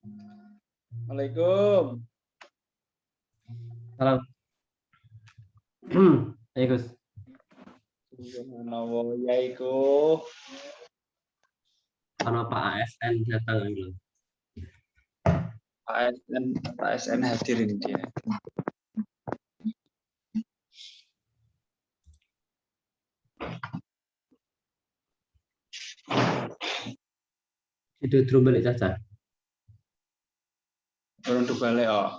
Assalamualaikum. Salam. Ya Gus. Subhanallah ya iku. Karena Pak ASN datang gitu. ASN hadirin dia. Itu drum balik caca. Turun balik oh.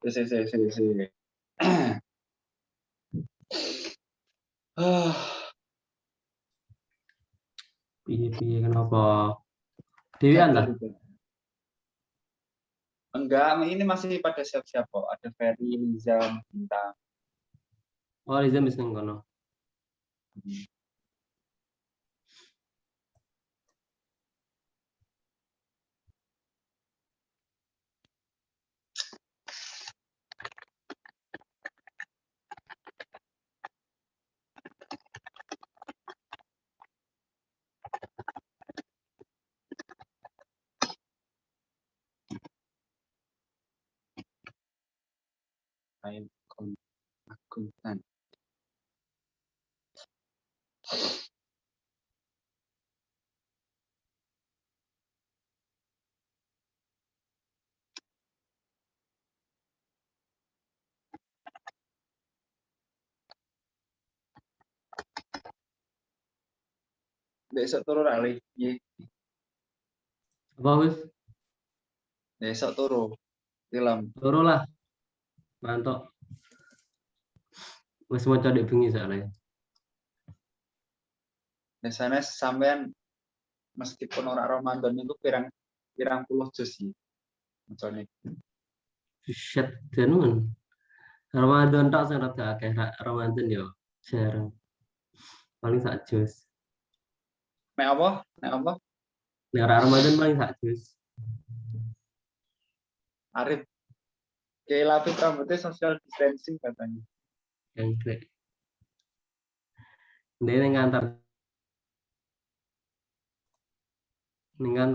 Si. Piye kenapa? Dewi Anda? Enggak, ini masih pada siap-siap kok. Ada Ferry, Liza, Bintang. Oh, Riza bisa kono. Akuntan. Besok turu rali. Apa Gus? Besok turu. Film. Turu lah. Mantok. Wis mau cari bengi soalnya. Biasanya sampean meskipun orang Ramadan itu pirang puluh juz sih. Macamnya. Shit, tenan. Ramadan tak sing rada akeh Ramadan yo jarang. Paling sak jus. Nek apa? Nek apa? Nek Ramadan paling sak jus. Arif. Kayak lapis rambutnya social distancing katanya. Yang grek. Dia ngantar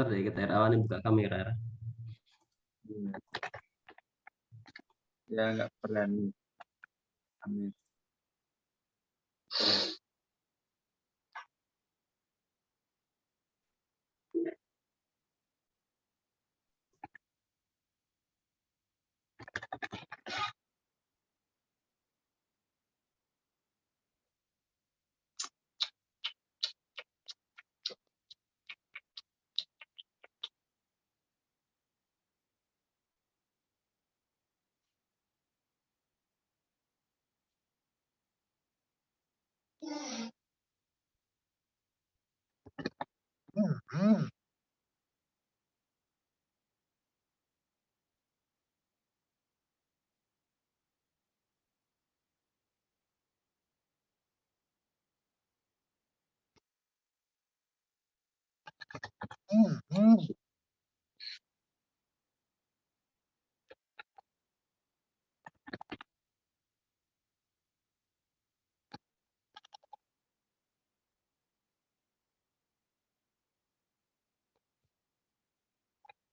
deh kita awan buka kamera. Ya nggak berani. Amin.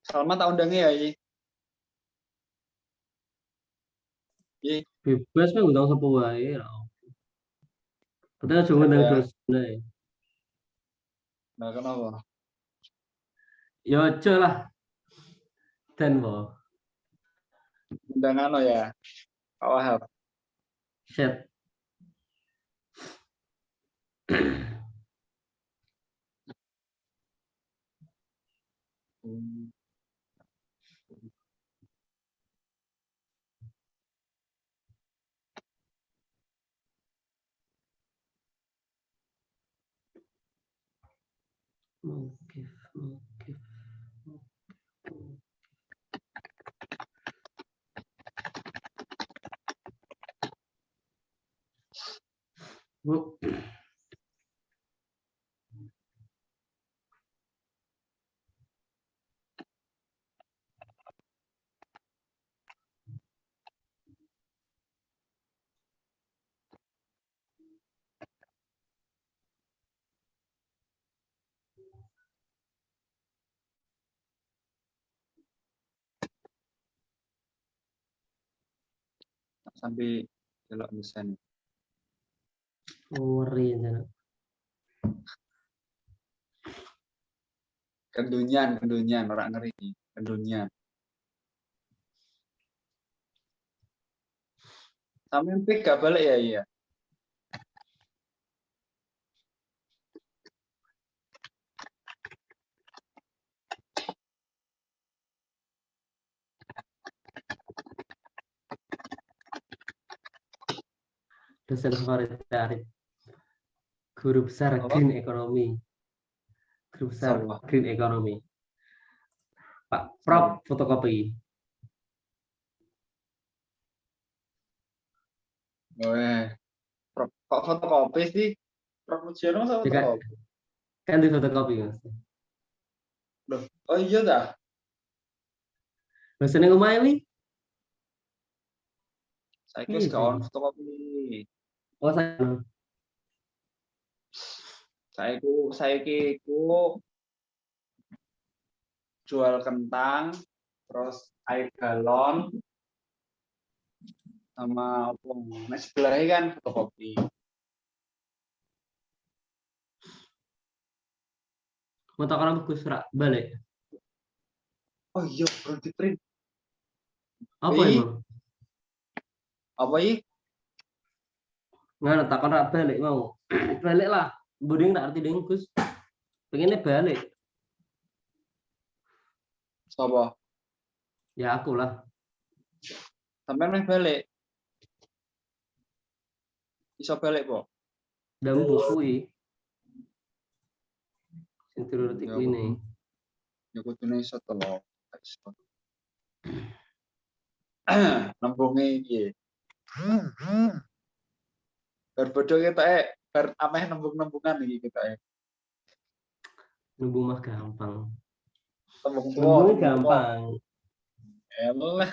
Salma tak undangnya ya, Yi. Bebas mah ngundang sapa wae. Padahal cuma ngundang terus. Nah, kenapa? Ya aja lah. Dan bo. Undangan lo ya, Pak Wahab. Shit. Oke. sampai delok desain. Ngeri aja. Kendunyan orang ngeri kendunyan. Sampai pik gak balik ya iya. Dosen favorit Arif. Guru besar Green Economy. Guru besar Green Economy. Pak Prof fotokopi. Kok fotokopi sih? Prof Mujiono sama fotokopi. Kan di fotokopi Mas. Loh, oh iya dah. Dosen yang lumayan nih. Saya kira kawan fotokopi. Oh saya. Saya ku jual kentang, terus air galon, sama apa? Nah sebelahnya kan fotokopi. Mau tak orang bagus surat balik. Oh iya, berhenti print. Apa emang? Apa ya? Nggak tak orang balik mau. Balik lah. Buding tak arti dengkus. Pengennya balik. Siapa? Ya aku lah. Sampai main balik. Bisa balik kok. Dan bukui. Sinterotik ini. Ya kudune iso to lho. Nembunge iki. Berbeda kita ber ameh nembung-nembungan iki kita. Nembung mah gampang. Tembung tua. Nembung gampang. Elah.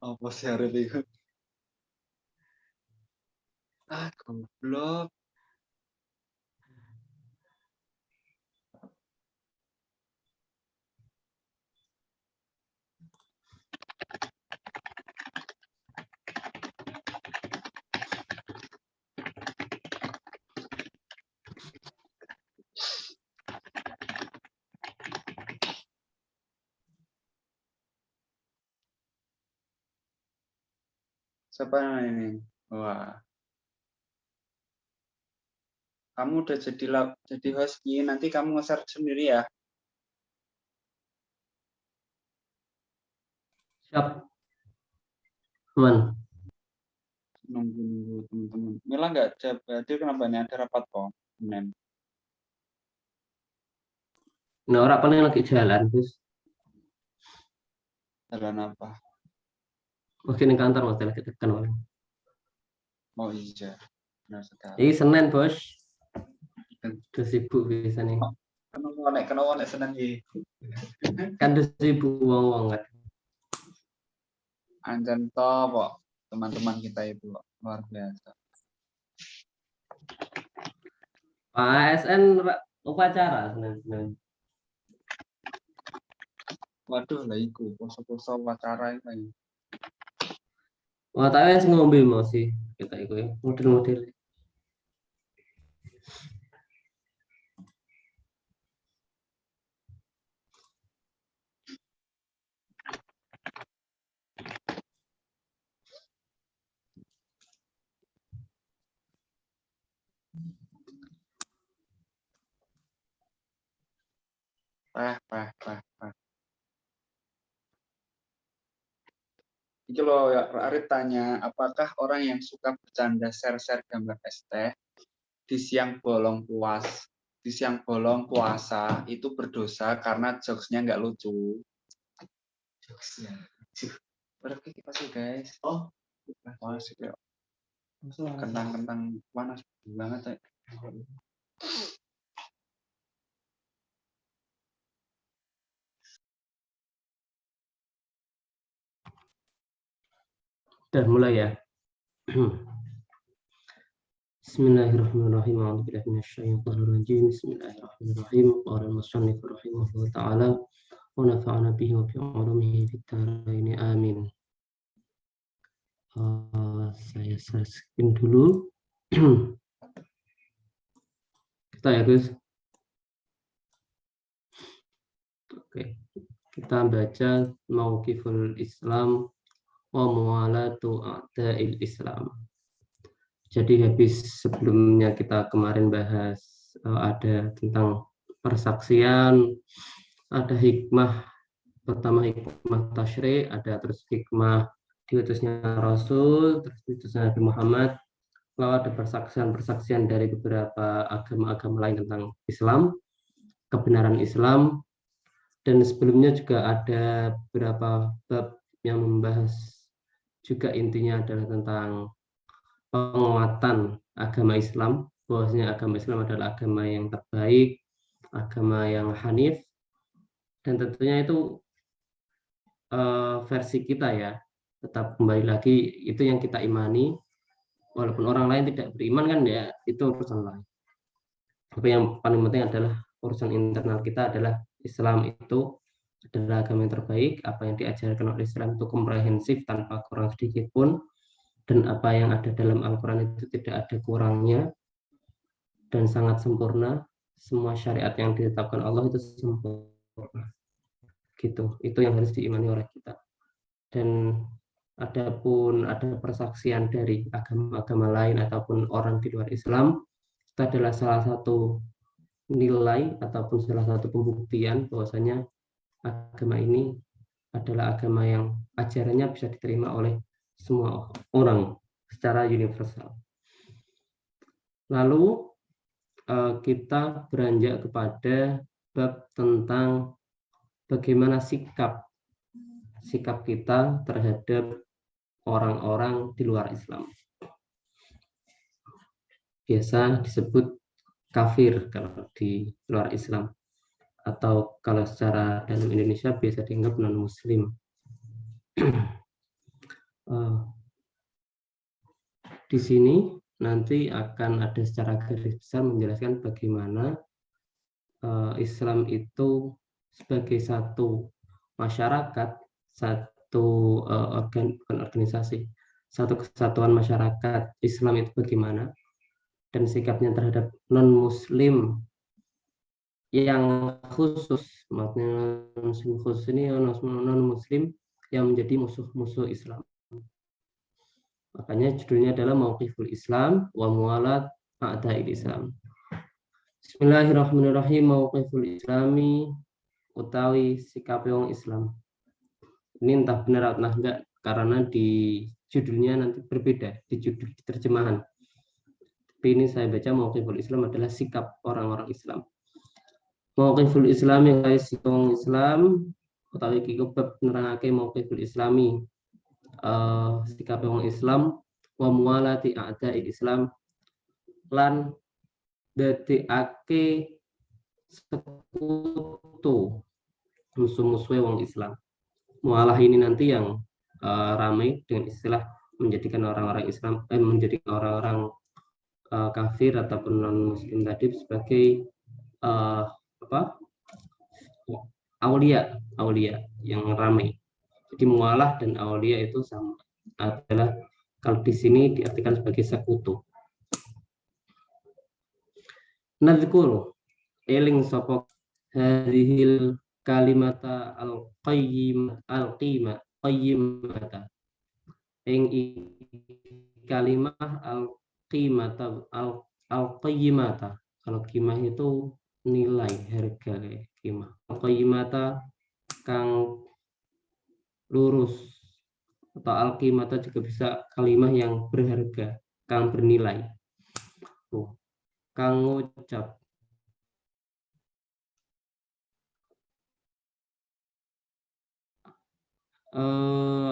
Apa sih hari itu? Goblok. Siapa ini? Wah. Kamu udah jadi host ini, nanti kamu nge-share sendiri ya. Siap. Teman. Nunggu teman-teman. Mila nggak hadir kenapa nih ada rapat kok? Senin. Nah orang paling lagi jalan terus. Jalan apa? Mungkin di kantor mas lagi tekan orang. Oh iya. Benar sekali. Ini Senin bos. Udah sibuk biasa nih. Kenapa nek Senin iki? Kan udah sibuk uang kan. Anjen toh kok teman-teman kita itu luar biasa. Pak ASN upacara Senin. Waduh lah iku poso-poso wawancara itu. Wah tapi sih ngombe masih kita itu ya model-model. Pah. Iki loh ya Arif tanya, apakah orang yang suka bercanda share-share gambar es teh di siang bolong puasa itu berdosa karena jokesnya nggak lucu. Jokesnya lucu. Berarti kita sih guys. Oh, masih kayak kentang-kentang panas banget ya. Dan mulai ya. Bismillahirrahmanirrahim. A'udzubillahi minasyaitonir rajim. Bismillahirrahmanirrahim. Qala al-musannif rahimahullah ta'ala wa nafa'ana bihi wa bi ulumihi fid dharain. Amin. Saya screen dulu. Kita ya, Gus. Oke. Kita baca Mauqiful Islam wa muwalatu a'da'il Islam. Jadi habis sebelumnya kita kemarin bahas ada tentang persaksian, ada hikmah, pertama hikmah tasyri', ada terus hikmah diutusnya Rasul, terus diutusnya Nabi Muhammad, lalu ada persaksian dari beberapa agama-agama lain tentang Islam, kebenaran Islam, dan sebelumnya juga ada beberapa bab yang membahas juga intinya adalah tentang penguatan agama Islam, bahwasanya agama Islam adalah agama yang terbaik, agama yang hanif, dan tentunya itu versi kita ya, tetap kembali lagi itu yang kita imani, walaupun orang lain tidak beriman kan ya, itu urusan lain. Tapi yang paling penting adalah urusan internal kita adalah Islam itu adalah agama yang terbaik, apa yang diajarkan oleh Islam itu komprehensif tanpa kurang sedikit pun, dan apa yang ada dalam Al-Quran itu tidak ada kurangnya dan sangat sempurna. Semua syariat yang ditetapkan Allah itu sempurna. Gitu. Itu yang harus diimani oleh kita. Dan adapun ada persaksian dari agama-agama lain ataupun orang di luar Islam, itu adalah salah satu nilai ataupun salah satu pembuktian bahwasanya agama ini adalah agama yang ajarannya bisa diterima oleh semua orang secara universal. Lalu kita beranjak kepada bab tentang bagaimana sikap kita terhadap orang-orang di luar Islam. Biasa disebut kafir kalau di luar Islam, atau kalau secara dalam Indonesia biasa dianggap non-muslim. Di sini nanti akan ada secara garis besar menjelaskan bagaimana Islam itu sebagai satu masyarakat, satu organisasi, satu kesatuan masyarakat Islam itu bagaimana, dan sikapnya terhadap non-muslim yang khusus, maksudnya non-muslim khusus ini non-muslim yang menjadi musuh-musuh Islam. Makanya judulnya adalah Mauqiful Islam wa muwalat a'da'il Islam. Bismillahirrahmanirrahim. Mauqiful Islami utawi sikap wong Islam. Ini entah benar atau enggak karena di judulnya nanti berbeda, di judul terjemahan. Tapi ini saya baca Mauqiful Islam adalah sikap orang-orang Islam. Mauqiful Islami sikap wong Islam utawi iki bab nerangake Mauqiful Islami sikap wong Islam wa muwalati a'da'il Islam lan dadekake sekutu musuh-musuh wong Islam. Mualah ini nanti yang ramai dengan istilah menjadikan orang-orang Islam menjadikan orang-orang kafir ataupun non-muslim tadi sebagai aulia yang ramai. Jadi mualah dan aulia itu sama, adalah kalau di sini diartikan sebagai sekutu. Nadzkuru eling sapa hadhil kalimata al-qayyimata ing kalimah al-qayyimata. Kalau qimah itu nilai, harga, qimah. Al-qayyimata kang lurus, atau al-qimata juga bisa kalimah yang berharga, kang bernilai. Kang ngucap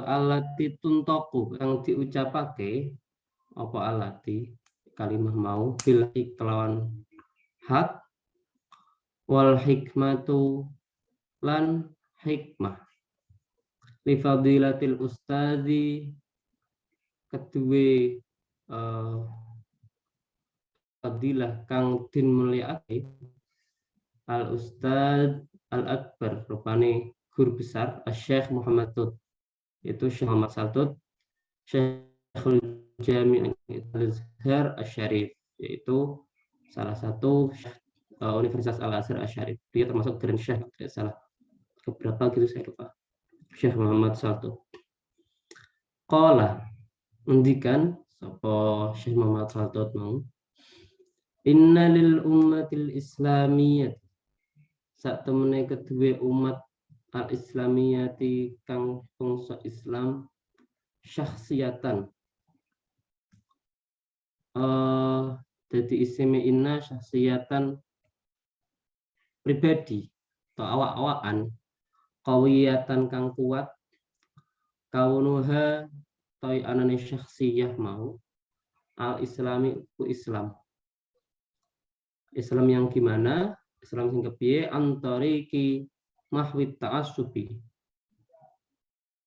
alati tuntoku kang diucapake apa alati kalimah mau bil kelawan hak wal hikmatu lan hikmah li fadilatil ustadi kedua fadilah kang din mulyakake Al Ustad Al Akbar rupane guru besar Syekh Muhammad Tut, itu Syekh Muhammad Saltut Syekhul Jami' Al-Azhar Asy-Syarif, yaitu salah satu Universitas Al-Azhar Asy-Syarif. Dia termasuk Grand Syekh, tidak salah keberapa gitu saya lupa. Syekh Muhammad Saltut. Qala ngendikan sapa Syekh Muhammad Saltut mau, inna lil ummatil islamiyyah, sak temene kedua umat al-islamiyati kang bangsa Islam syakhsiatan. Jadi isime inna syakhsiatan pribadi atau awak-awakan, qawiyatan kang kuat, kaunuha toy anane syakhsiyah mau al-islami ku Islam. Islam yang gimana? Islam sing kepiye? Antariki mahwit ta'assubi.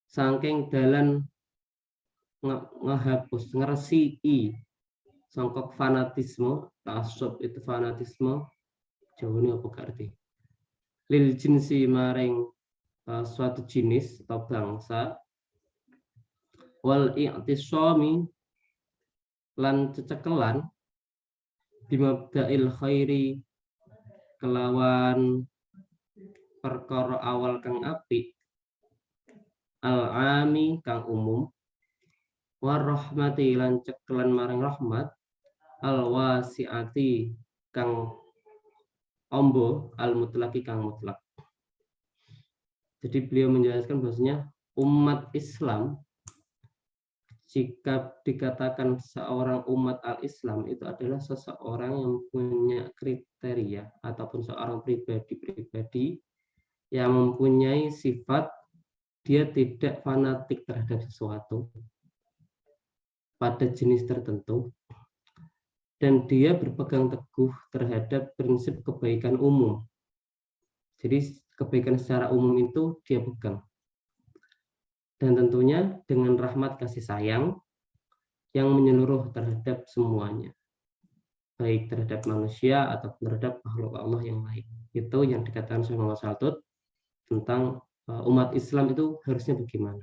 Saking dalan ngehapus, ngeresiki sangkok fanatisme, ta'assub itu fanatisme. Jawabnya apa arti? Lil jinsi maring suatu jenis atau bangsa, wal i'tisami lan cecekelan bimabda'il khairi kelawan perkara awal kang apik, al-ami kang umum, warahmati lan cekelan maring rahmat, al-wasi'ati kang ombo, al-mutlaki kang mutlak. Jadi beliau menjelaskan bahwasanya umat Islam, jika dikatakan seorang umat al-Islam itu adalah seseorang yang punya kriteria ataupun seorang pribadi-pribadi yang mempunyai sifat dia tidak fanatik terhadap sesuatu pada jenis tertentu, dan dia berpegang teguh terhadap prinsip kebaikan umum. Jadi kebaikan secara umum itu dia pegang. Dan tentunya dengan rahmat kasih sayang yang menyeluruh terhadap semuanya, baik terhadap manusia atau terhadap makhluk Allah yang lain. Itu yang dikatakan Syekh Muhammad Saltut tentang umat Islam itu harusnya bagaimana.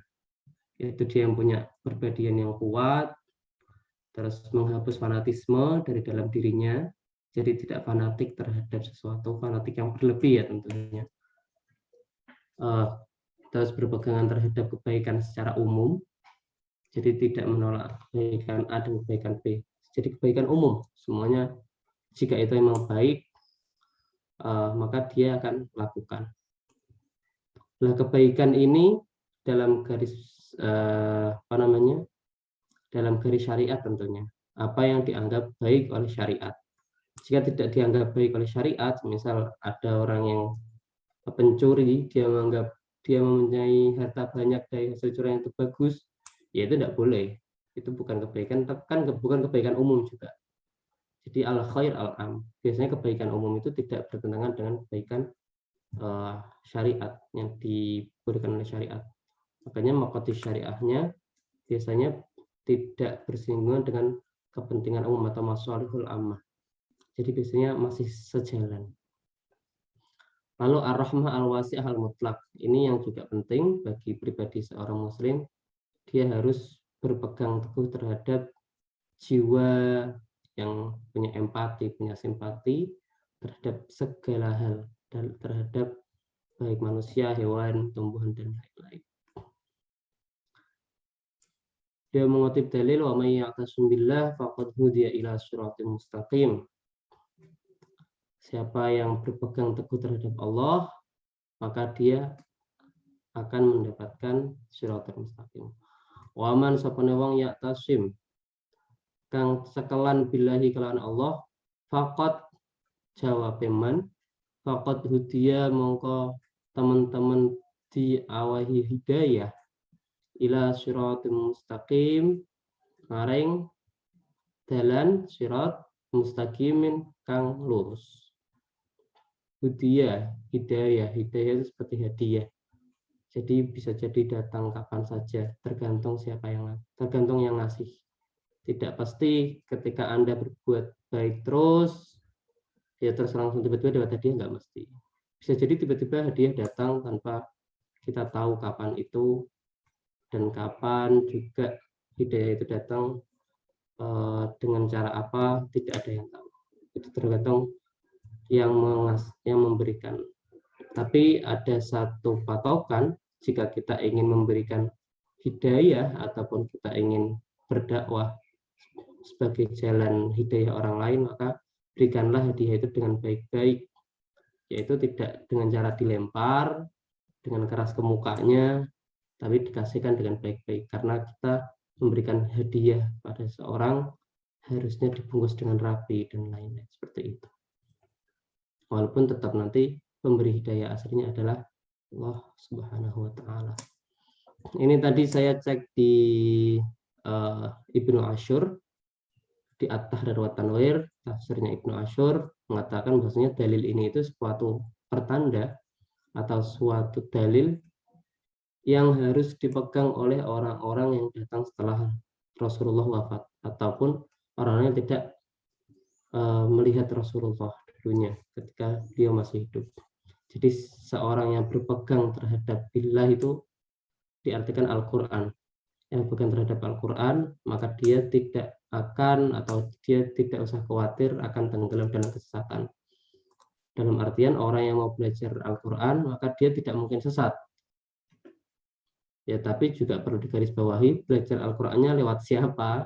Itu dia yang punya perbedaan yang kuat, terus menghapus fanatisme dari dalam dirinya, jadi tidak fanatik terhadap sesuatu, fanatik yang berlebih ya tentunya. Terus berpegangan terhadap kebaikan secara umum, jadi tidak menolak kebaikan A dan kebaikan B. Jadi kebaikan umum, semuanya jika itu memang baik, maka dia akan lakukan. Nah, kebaikan ini dalam garis dalam garis syariat tentunya. Apa yang dianggap baik oleh syariat. Jika tidak dianggap baik oleh syariat, misal ada orang yang pencuri, dia menganggap dia mempunyai harta banyak dari hasil curian itu bagus, ya itu tidak boleh. Itu bukan kebaikan, kan bukan kebaikan umum juga. Jadi al khair al am. Biasanya kebaikan umum itu tidak bertentangan dengan kebaikan syariat yang diberikan oleh syariat. Makanya makotis syariahnya biasanya tidak bersinggungan dengan kepentingan umum atau masalihul ammah. Jadi biasanya masih sejalan. Lalu ar-rahmah al-wasi'ah al-mutlak. Ini yang juga penting bagi pribadi seorang muslim. Dia harus berpegang teguh terhadap jiwa yang punya empati, punya simpati terhadap segala hal, dan terhadap baik manusia, hewan, tumbuhan, dan lain-lain. Dia mengutip dalil wa may ya'tasim billah faqad hudiya ila siratim mustaqim. Siapa yang berpegang teguh terhadap Allah, maka dia akan mendapatkan siratal mustaqim. Wa man sapane wong ya'tasim kang sekelan billahi kelawan Allah, faqad jawab man, faqad hudiya mongko teman-teman diawahi hidayah ila siratal mustaqim maring dalan sirat mustaqimin kang lurus. Hidayah, hidayah itu seperti hadiah. Jadi bisa jadi datang kapan saja, tergantung yang ngasih. Tidak pasti ketika Anda berbuat baik terus, ya terus langsung tiba-tiba dapat hadiah, nggak mesti. Bisa jadi tiba-tiba hadiah datang tanpa kita tahu kapan itu, dan kapan juga hidayah itu datang, dengan cara apa, tidak ada yang tahu. Itu tergantung yang memberikan. Tapi ada satu patokan, jika kita ingin memberikan hidayah ataupun kita ingin berdakwah sebagai jalan hidayah orang lain, maka berikanlah hadiah itu dengan baik-baik, yaitu tidak dengan cara dilempar dengan keras ke mukanya, tapi dikasihkan dengan baik-baik. Karena kita memberikan hadiah pada seorang harusnya dibungkus dengan rapi dan lain-lain seperti itu. Walaupun tetap nanti pemberi hidayah aslinya adalah Allah Subhanahu wa Ta'ala. Ini tadi saya cek di Ibnu Ashur, di At-Tahrir wa Tanwir, tafsirnya Ibnu Ashur mengatakan bahwasanya dalil ini itu suatu pertanda atau suatu dalil yang harus dipegang oleh orang-orang yang datang setelah Rasulullah wafat, ataupun orang yang tidak melihat Rasulullah dulunya ketika beliau masih hidup. Jadi seorang yang berpegang terhadap billah itu diartikan Al-Quran. Yang berpegang terhadap Al-Quran, maka dia tidak akan atau dia tidak usah khawatir akan tenggelam dalam kesesatan. Dalam artian orang yang mau belajar Al-Quran, maka dia tidak mungkin sesat. Ya, tapi juga perlu digarisbawahi, belajar Al-Qur'annya lewat siapa,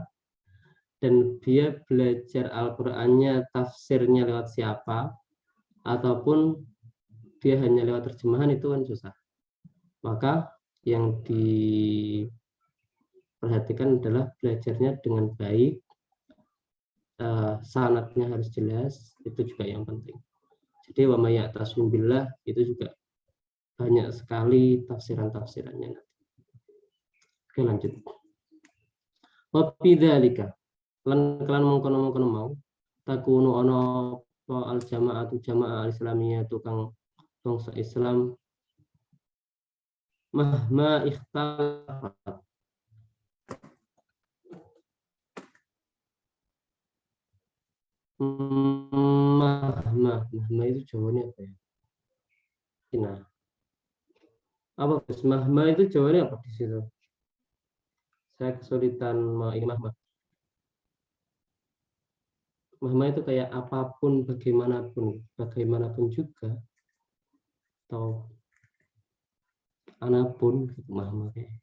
dan dia belajar Al-Qur'annya tafsirnya lewat siapa, ataupun dia hanya lewat terjemahan, itu kan susah. Maka yang diperhatikan adalah belajarnya dengan baik, sanadnya harus jelas, itu juga yang penting. Jadi wa may ya'tasim billah itu juga banyak sekali tafsiran-tafsirannya. Oke, lanjut. Wa bidzalika lan kelan mengkono-mengkono mau takunu ana al jamaatu jamaah al-islamiyah tukang bangsa Islam mahma ikhtalafat mahma itu jawabannya apa ya? Nah, apa mahma itu jawabannya apa di situ? Saya kesulitan ini mahma itu kayak apapun, bagaimanapun juga, atau anapun gitu, mahma kayak.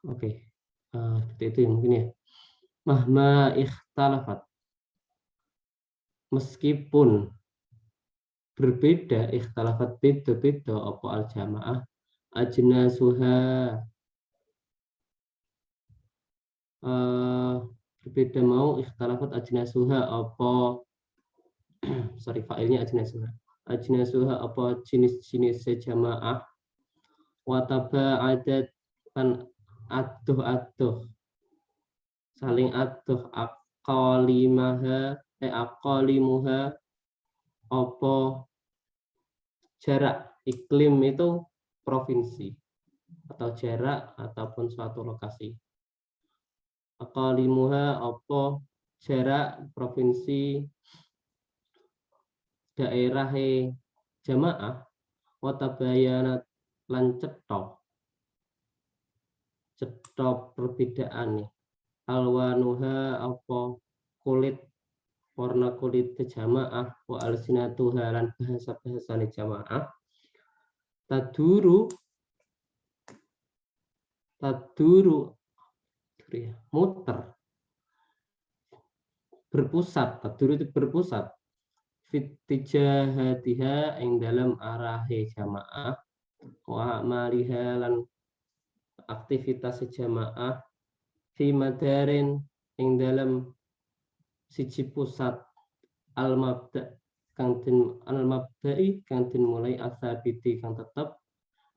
Oke, seperti itu ya mungkin ya. Mahma ikhtalafat, meskipun berbeda, ikhtalafat beda-beda apa al jamaah ajnasuha, berbeda mau ikhtalafat ajnasuha apa sorry failnya ajnasuha apa jenis-jenis jamaah wataba adat kan aduh saling aduh aqalimuha apa jarak. Iklim itu provinsi atau jarak ataupun suatu lokasi. Aqalimuha apa jarak provinsi daerah jamaah watabayanat lan cetok perbedaan nih. Alwanuha apa warna kulit jamaah wa alsinatuha lan bahasa-bahasane jamaah taduru muter, berpusat. Taduru itu berpusat fitijahatiha ing dalam arahe jamaah wa maliha lan aktivitas jamaah fi madarin ing dalam siji pusat al-mabda'i kang den mulai asabiti kang tetep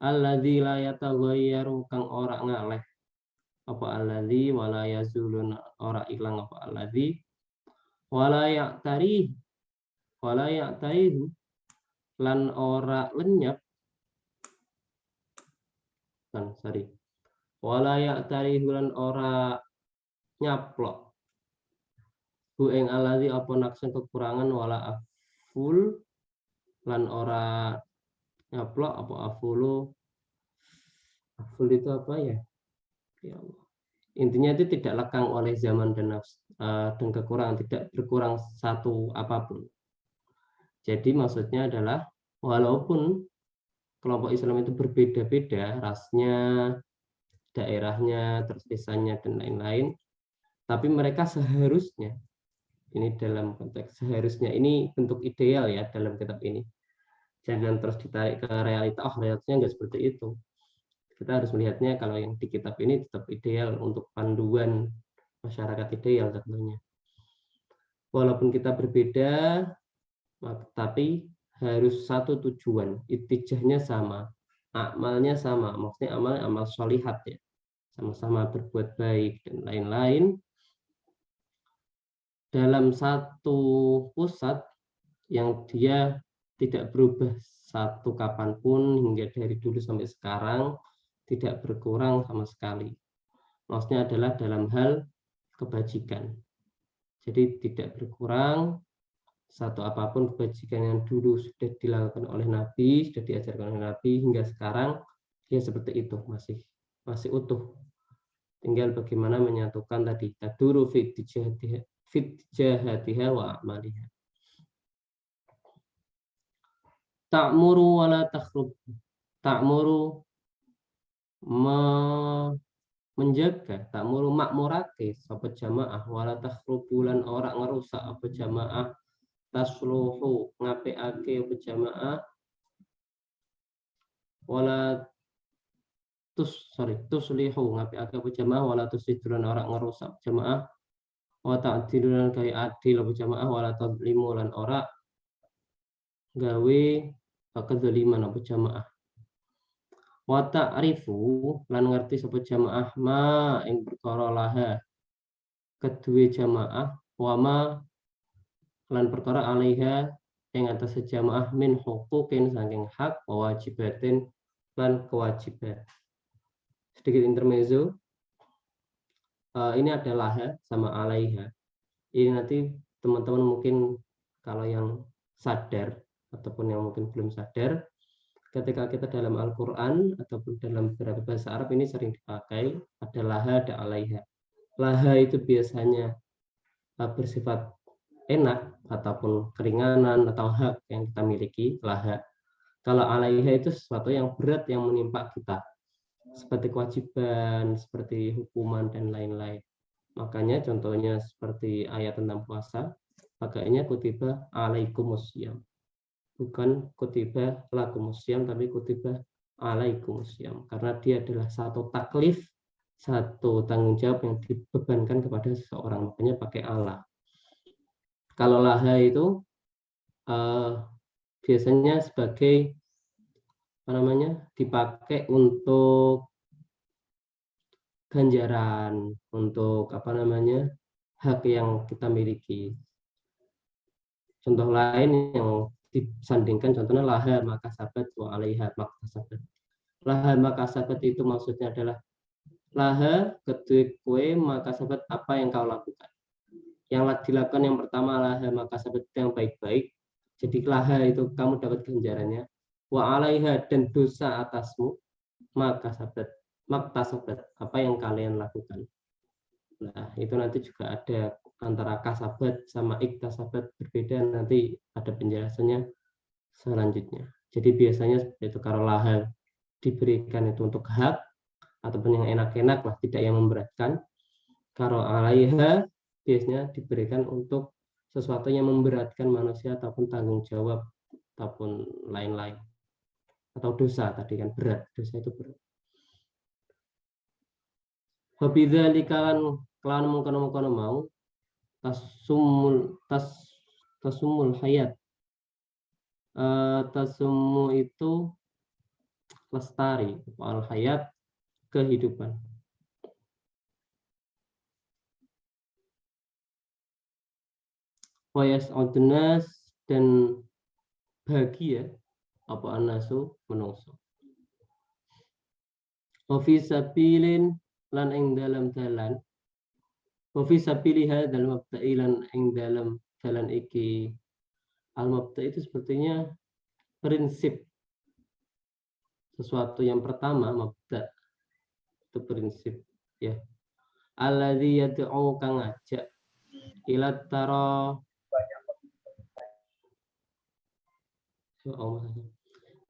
alladzi la yataghayyaru kang ora ngaleh apa alladzi wala yazulun ora ilang apa alladzi wala ya'tari lan ora lenyap sorry. Wala ya'tari hulan ora nyaplok. Hu ing alazi apa naksen kekurangan wala aful lan ora nyaplok apa afulu. Aful itu apa ya? Ya Allah. Intinya itu tidak lekang oleh zaman dan nafs dan kekurangan, tidak berkurang satu apapun. Jadi maksudnya adalah walaupun kelompok Islam itu berbeda-beda rasnya, daerahnya, terus desanya dan lain-lain, tapi mereka seharusnya, ini dalam konteks seharusnya, ini bentuk ideal ya dalam kitab ini. Jangan terus ditarik ke realita, realitanya nggak seperti itu. Kita harus melihatnya kalau yang di kitab ini tetap ideal untuk panduan masyarakat ideal tentunya. Walaupun kita berbeda, tapi harus satu tujuan, itijahnya sama, amalnya sama, maksudnya amal sholihat ya, sama-sama berbuat baik dan lain-lain dalam satu pusat yang dia tidak berubah satu kapanpun hingga dari dulu sampai sekarang, tidak berkurang sama sekali. Maksudnya adalah dalam hal kebajikan. Jadi tidak berkurang satu apapun kebajikan yang dulu sudah dilakukan oleh Nabi, sudah diajarkan oleh Nabi hingga sekarang dia seperti itu, masih utuh. Tinggal bagaimana menyatukan tadi taduru fit jahatiha wa amaliha. Ta'muru wala takhrub. Ta'muru menjaga, ta'muru makmurake sapa jamaah wala takhrubulan ora ngerusak apa jamaah, tasluhu ngapeake apa jamaah, wala tuslihu ngapeake apa jamaah, wala tusidulan ora ngerusak jamaah, wa ta'dilulan gawe adil apa jamaah, wala tadlimu lan ora gawe kedzaliman apa jamaah. Wa ta'rifu lan ngerti sapa jamaah ma ing perkara laha kedue jamaah, wa ma lan perkara alaiha ing atas jamaah min huquqin saking hak wa wajibatin lan kewajiban. Sedikit intermezzo, ini ada laha sama alaiha. Ini nanti teman-teman mungkin kalau yang sadar ataupun yang mungkin belum sadar, ketika kita dalam Al-Quran ataupun dalam beberapa bahasa Arab ini sering dipakai, ada laha, ada alaiha. Laha itu biasanya bersifat enak ataupun keringanan atau hak yang kita miliki, laha. Kalau alaiha itu sesuatu yang berat yang menimpa kita, seperti kewajiban, seperti hukuman dan lain-lain. Makanya contohnya seperti ayat tentang puasa, pakainya kutiba alaikumusiyam. Bukan kutiba lakumusyam, tapi kutiba alaikumusiyam, karena dia adalah satu taklif, satu tanggung jawab yang dibebankan kepada seseorang, makanya pakai ala. Kalau laha itu biasanya sebagai dipakai untuk ganjaran, untuk hak yang kita miliki. Contoh lain yang disandingkan contohnya laha maka sabat wa alaiha maka sabat. Laha maka sabat itu maksudnya adalah laha kedue kue maka sabat apa yang kau lakukan. Yang dilakukan yang pertama laha maka sabat yang baik-baik. Jadi laha itu kamu dapat ganjarannya. Wa alaiha dan dosa atasmu maka sabat apa yang kalian lakukan. Nah, itu nanti juga ada antara kasabat sama iktasabat berbeda, nanti ada penjelasannya selanjutnya. Jadi biasanya seperti itu, kalau laha diberikan itu untuk hak ataupun yang enak-enak lah, tidak yang memberatkan. Kalau alaiha biasanya diberikan untuk sesuatu yang memberatkan manusia ataupun tanggung jawab ataupun lain-lain. Atau dosa tadi kan berat, dosa itu berat. Wabidzalika lan mungkana mau tasumul hayat. Tasumu itu lestari, al hayat kehidupan. Wayas audunas dan bahagia apa anasu menungso. wa fi sabilin lan ing dalam dalan, wa fi sabili hadzal mabda'i lan ing dalam dalan iki. Al-mabda' itu sepertinya prinsip, sesuatu yang pertama. Mabda' itu prinsip, ya. Alladzi yad'u kang ngajak ila tara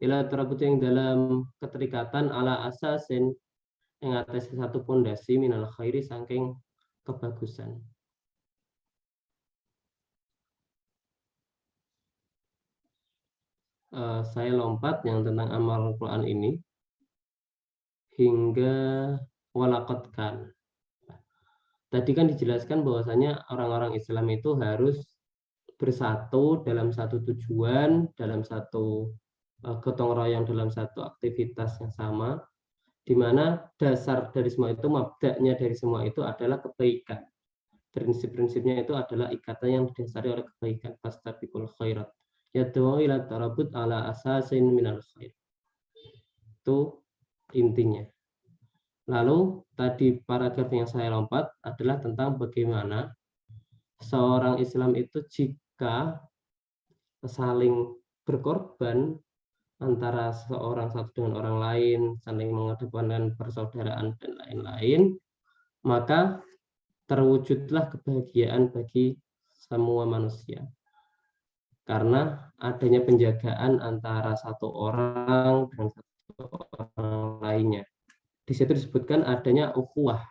ila tarabut yang dalam keterikatan ala asasin yang atas satu pondasi minal khairi saking kebagusan. Saya lompat yang tentang amal Quran ini hingga walaqatkan. Tadi kan dijelaskan bahwasanya orang-orang Islam itu harus bersatu dalam satu tujuan, dalam satu gotong royong, dalam satu aktivitas yang sama, di mana dasar dari semua itu, mabda'nya dari semua itu adalah kebaikan. Prinsip-prinsipnya itu adalah ikatan yang didasari oleh kebaikan. Fastabiqul khairat. Yad'u ila tarabut ala asasin minal khair. Itu intinya. Lalu tadi paragraf yang saya lompat adalah tentang bagaimana seorang Islam itu jika saling berkorban antara seorang satu dengan orang lain, saling mengedepankan persaudaraan dan lain-lain, maka terwujudlah kebahagiaan bagi semua manusia. Karena adanya penjagaan antara satu orang dengan satu orang lainnya. Di situ disebutkan adanya ukhuwah.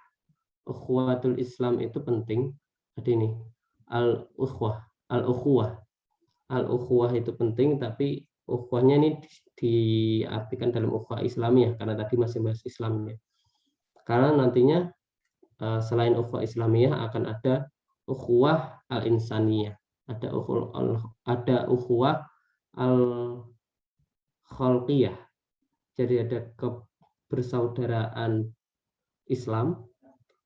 Ukhuwatul Islam itu penting. Ada ini al-ukhuwah. Al-ukhuwah itu penting, tapi ukhuwahnya ini diartikan dalam ukhuwah Islamiyah, karena tadi masih bahas Islamnya. Karena nantinya selain ukhuwah Islamiyah akan ada ukhuwah al-insaniyah, ada ukhuwah al-khalqiyah. Jadi ada kebersaudaraan Islam,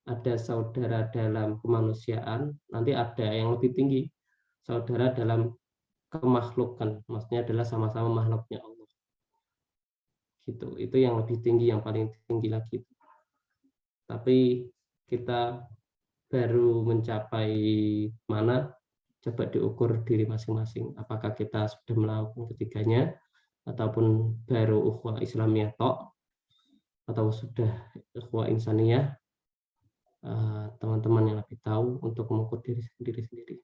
ada saudara dalam kemanusiaan, nanti ada yang lebih tinggi, saudara dalam kemakhlukan, maksudnya adalah sama-sama makhluknya Allah. Gitu. Itu yang lebih tinggi, yang paling tinggi lagi. Tapi kita baru mencapai mana, coba diukur diri masing-masing. Apakah kita sudah melakukan ketiganya, ataupun baru ukhuwah Islamiyah tok, atau sudah ukhuwah insaniyah. Teman-teman yang lebih tahu untuk mengukur diri sendiri.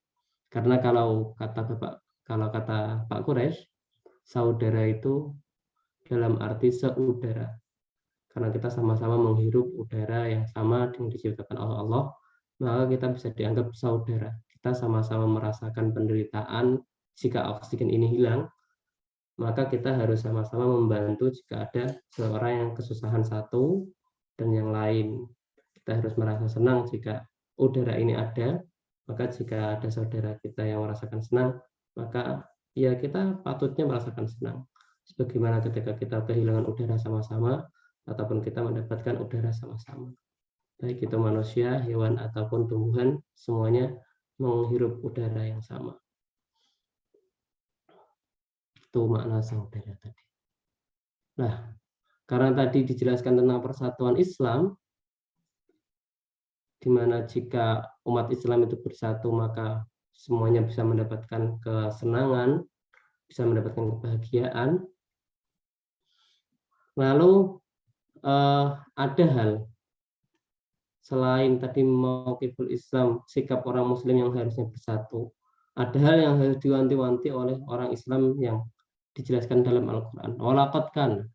Karena kalau kata Pak Quraisy, saudara itu dalam arti seudara. Karena kita sama-sama menghirup udara yang sama yang diciptakan oleh Allah, maka kita bisa dianggap saudara. Kita sama-sama merasakan penderitaan jika oksigen ini hilang, maka kita harus sama-sama membantu jika ada seorang yang kesusahan satu dan yang lain. Kita harus merasa senang jika udara ini ada, maka jika ada saudara kita yang merasakan senang, maka ya kita patutnya merasakan senang. Sebagaimana ketika kita kehilangan udara sama-sama, ataupun kita mendapatkan udara sama-sama. Baik itu manusia, hewan, ataupun tumbuhan, semuanya menghirup udara yang sama. Itu makna saudara tadi. Nah, karena tadi dijelaskan tentang persatuan Islam, di mana jika umat Islam itu bersatu, maka semuanya bisa mendapatkan kesenangan, bisa mendapatkan kebahagiaan. Lalu ada hal selain tadi mauqiful Islam, sikap orang Muslim yang harusnya bersatu, ada hal yang harus diwanti-wanti oleh orang Islam yang dijelaskan dalam Al-Quran. Walaqatkan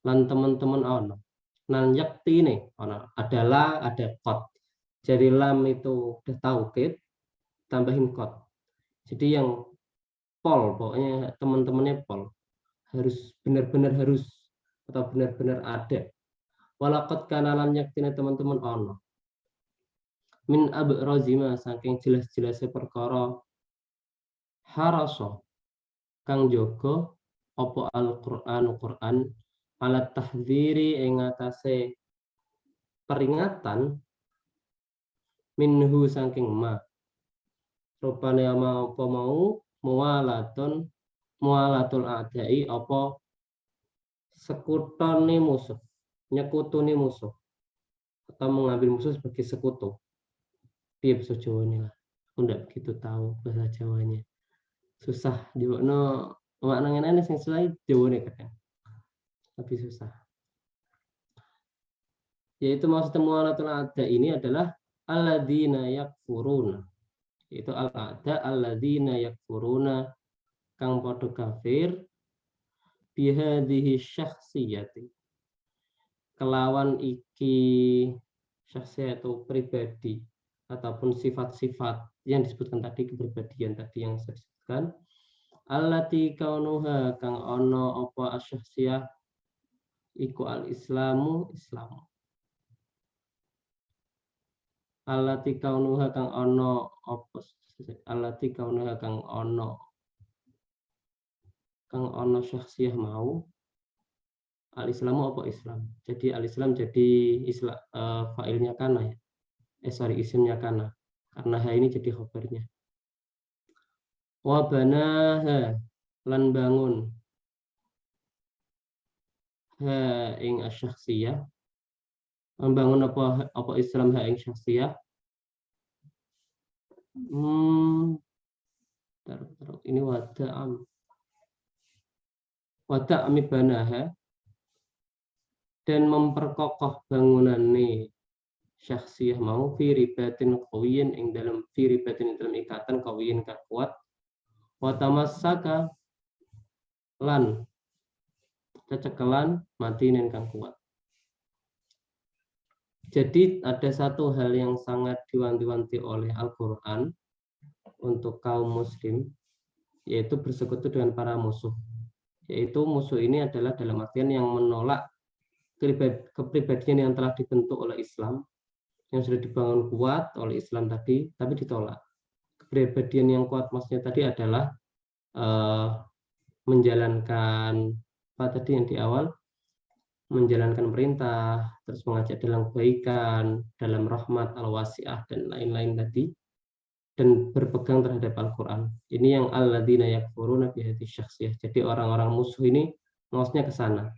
lan teman-teman ono nan yakti ini adalah ada qad. Jadi lam itu udah taukid, tambahin qad. Jadi yang pol, pokoknya teman-temannya pol, harus benar-benar harus atau benar-benar ada. Walaqad kana lan yaktina teman-teman ono min abrozima saking jelas-jelasnya perkara haraso kang jogo apa Al-Qur'an alat tahdziri ing atase peringatan minhu saking ma rupane apa mau mualatul a'dai apa sekutone musuh. nyekutuni musuh atau mengambil musuh sebagai sekutu. Piye basa Jawane lah. Aku ndak begitu tahu bahasa Jawanya. Susah diwokno makna ngene sing sesuai Jawane kadang. Tapi susah. Yaitu maksud muwalatul a'da ini adalah alladzina yakfuruna. Itu al-a'da alladzina yakfuruna kang padha kafir bihadhihi syakhsiyati. Kelawan iki syakhsiyah itu pribadi ataupun sifat-sifat yang disebutkan tadi, kepribadian tadi yang saya sebutkan, allati kaunuha kang ono apa asyakhsiyah iku al-islamu Islam. Allati kaunuha kang ono apa allati kaunuha kang ono syakhsiyah mau al-islamu apa Islam. Jadi al-Islam jadi fa'ilnya kana ya. Isimnya kana. Karena ha ini jadi khabarnya. Wa banaha lan bangun ha ing asyakhsiyah. Membangun apa Islam ha ing syakhsiyah. Ini wada'am banaha dan memperkokoh bangunan nih syakhsiyah mau fi ribatin qawiyin ing dalam fi ribatin dalam ikatan qawiyin kang kuat wa tamassaka lan cecekelan matinen kang kuat. Jadi ada satu hal yang sangat diwanti-wanti oleh Al-Qur'an untuk kaum muslim, yaitu bersekutu dengan para musuh. Yaitu musuh ini adalah dalam artian yang menolak kepribadian yang telah dibentuk oleh Islam, yang sudah dibangun kuat oleh Islam tadi, tapi ditolak. Kepribadian yang kuat maksudnya tadi adalah menjalankan apa tadi yang di awal, menjalankan perintah, terus mengajak dalam kebaikan, dalam rahmat al-wasi'ah dan lain-lain tadi, dan berpegang terhadap Al-Quran. Ini yang alladzina yakfuruna bihadhihi syakhsiyah. Jadi orang-orang musuh ini maksudnya ke sana.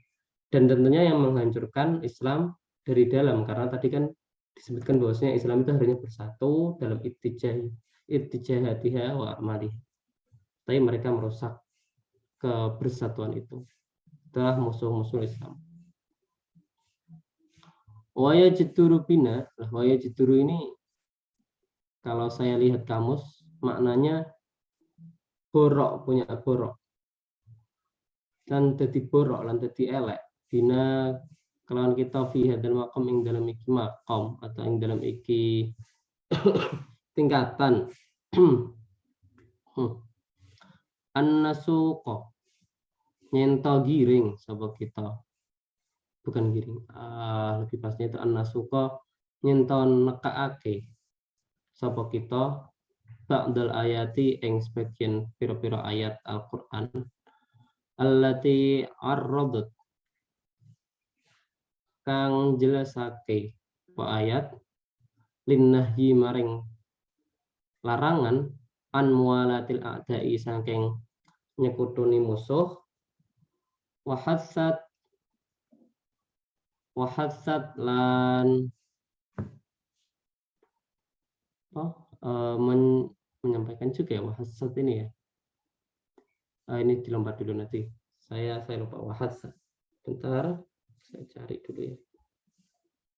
Dan tentunya yang menghancurkan Islam dari dalam, karena tadi kan disebutkan bahwasanya Islam itu harusnya bersatu dalam ittijahatiha wa amalih. Tapi mereka merusak kebersatuan itu. Itulah musuh-musuh Islam. Waya jiduru bina, waya jiduru ini kalau saya lihat kamus maknanya borok, punya borok. Dan jadi borok, lan jadi elek. Bina kelawan kita fi hadzal maqam ing dalam iki maqam atau ing dalam iki tingkatan an-nasuqa nyento giring sapa kita, bukan giring, lebih pasnya itu an-nasuqa nyento nekaake sapa kita ba'dal ayati ing sebagian pira-pira ayat Al-Qur'an allati arradat kang jelasake apa ayat linnahyi maring larangan an muwalatil a'da'i saking nyekutuni musuh wahassat lan menyampaikan juga ya wahassat ini ya. Ini dilompat dulu nanti. Saya lupa wahassat. Bentar. Saya cari dulu ya.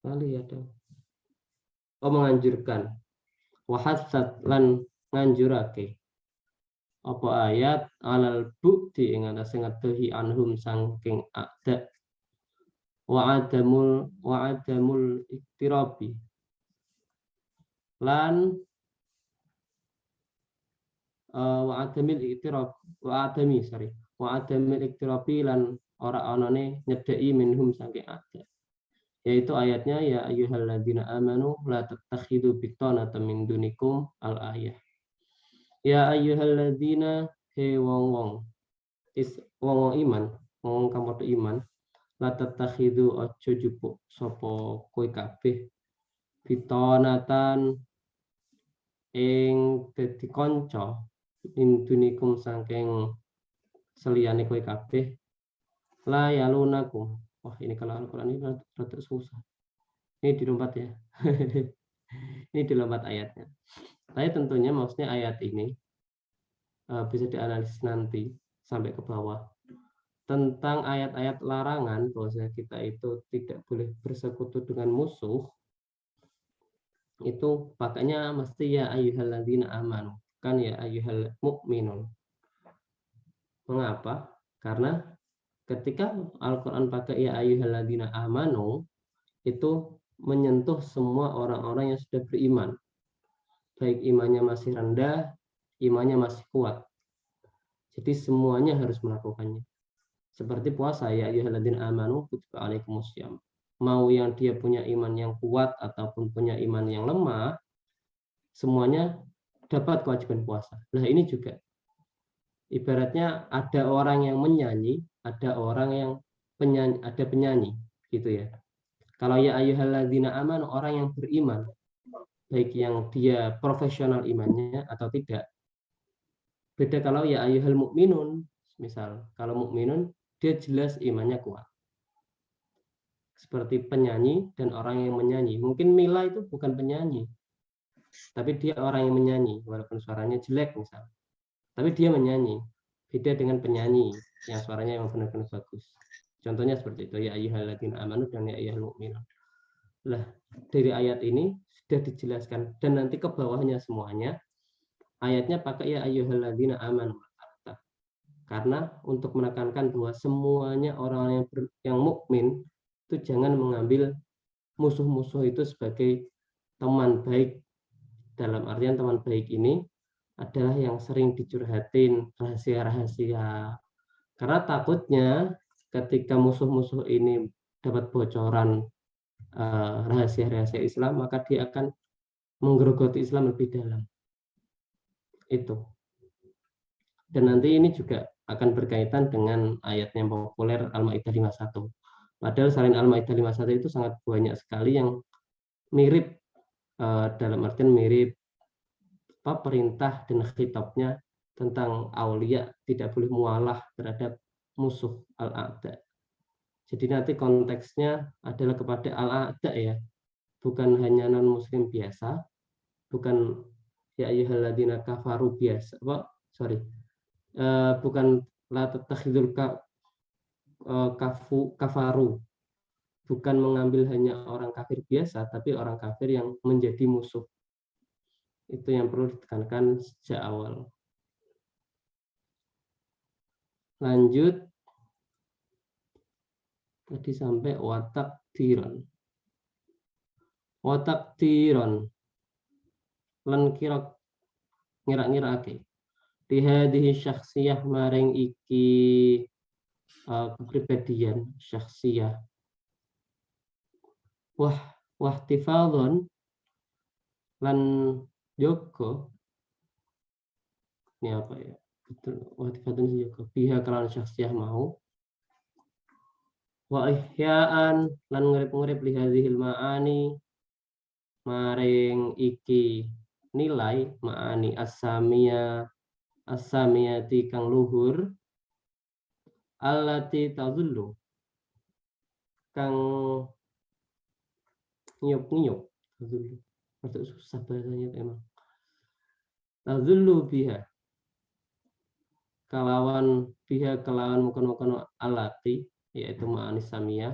Kali ada. Menganjurkan. Wahassat lan nganjurake. Apa ayat alal bukti ing atase ngadohi anhum saking a'da. Wa'adamul iktirabi. Lan wa'adamil iktirabi lan ora anane nyedeki minhum saking a'da. Yaitu ayatnya ya ayyuhalladzina amanu la tattakhidu bitanata min dunikum al-ayah. Ya ayyuhalladzina he wong-wong iman, wong kang padha iman, la tattakhidu aja jupuk sapa kowe kabeh bitanatan ing dadi kanca min dunikum saking seliyane kowe kabeh la yalunakum Wah, ini kalau Al-Qur'an ini rada susah. Ini dilompat ya. Ini dilompat ayatnya. Tapi tentunya maksudnya ayat ini bisa dianalisis nanti sampai ke bawah. Tentang ayat-ayat larangan bahwasanya kita itu tidak boleh bersekutu dengan musuh, itu pakainya mesti ya ayyuhalladzina amanu, kan ya ayyuhal mu'minun. Mengapa? Karena ketika Al-Qur'an pakai ya ayyuhalladzina amanu, itu menyentuh semua orang-orang yang sudah beriman. Baik imannya masih rendah, imannya masih kuat. Jadi semuanya harus melakukannya. Seperti puasa, ya ayyuhalladzina amanu kutiba alaikumussyam. Mau yang dia punya iman yang kuat ataupun punya iman yang lemah, semuanya dapat kewajiban puasa. Nah, ini juga ibaratnya ada orang yang menyanyi, ada orang yang penyanyi, ada penyanyi gitu ya. Kalau ya ayyuhalladzina amanu, orang yang beriman, baik yang dia profesional imannya atau tidak. Beda kalau ya ayyuhal mu'minun, misal kalau mukminun dia jelas imannya kuat. Seperti penyanyi dan orang yang menyanyi. Mungkin Mila itu bukan penyanyi, tapi dia orang yang menyanyi, walaupun suaranya jelek misal. Tapi dia menyanyi. Beda dengan penyanyi yang suaranya yang benar-benar bagus. Contohnya seperti itu, ya ayyuhalladzina amanu dan ya ayyuhal mu'minun. Lah, dari ayat ini sudah dijelaskan dan nanti ke bawahnya semuanya ayatnya pakai ya ayyuhalladzina amanu. Karena untuk menekankan bahwa semuanya orang yang mukmin itu jangan mengambil musuh-musuh itu sebagai teman baik. Dalam artian teman baik ini adalah yang sering dicurhatin rahasia-rahasia. Karena takutnya ketika musuh-musuh ini dapat bocoran rahasia-rahasia Islam, maka dia akan menggerogoti Islam lebih dalam. Itu. Dan nanti ini juga akan berkaitan dengan ayat yang populer Al-Maidah 51. Padahal selain Al-Maidah 51 itu sangat banyak sekali yang mirip, dalam artian mirip perintah dan khitabnya tentang aulia tidak boleh mualah terhadap musuh al-a'da. Jadi nanti konteksnya adalah kepada al-a'da ya, bukan hanya non-muslim biasa, bukan ya ayyuhalladzina kafaru biasa, bukan la tattakhidul kafaru, bukan mengambil hanya orang kafir biasa, tapi orang kafir yang menjadi musuh. Itu yang perlu ditekankan sejak awal. Lanjut, tadi sampai watakdiron. Watakdiron, lan ngira-ngira ake. Dihadihi syakhsiyah maring iki kepribadian syakhsiyah. Wahtifadhon lan Joko, ini apa ya? Betul, wahtifadhon Joko. Biha kelawan syakhsiyah mau. Wa ihya'an lan ngurip-ngurip lihadhil ma'ani maring iki nilai ma'ani as-samiyati kang luhur allati tadullu kang ngiyup-ngiyup tadullu. Itu susah bahasanya emang. Tadullu biha kelawan mukon-mukon alati, yaitu ma'ani samiyah.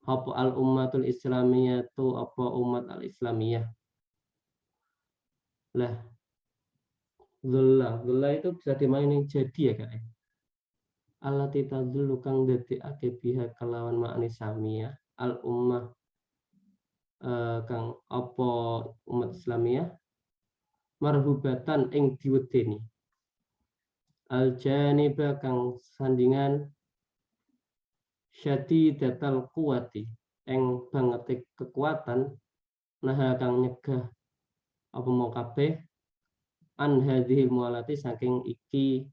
Apa al-ummatul islamiyah tu apa umat al-islamiyah. Lah, dhulla itu bisa dimainin jadi ya kak. Allati tadullu kang dadekake biha kelawan ma'ani samiyah al-ummah kang apa umat islamiyah marhubatan ing diwedeni. Al-janiba kang sandingan syadidatal quwati eng banget kekuatan naha kang nyegah apa mau kabeh an hadhil mualati saking iki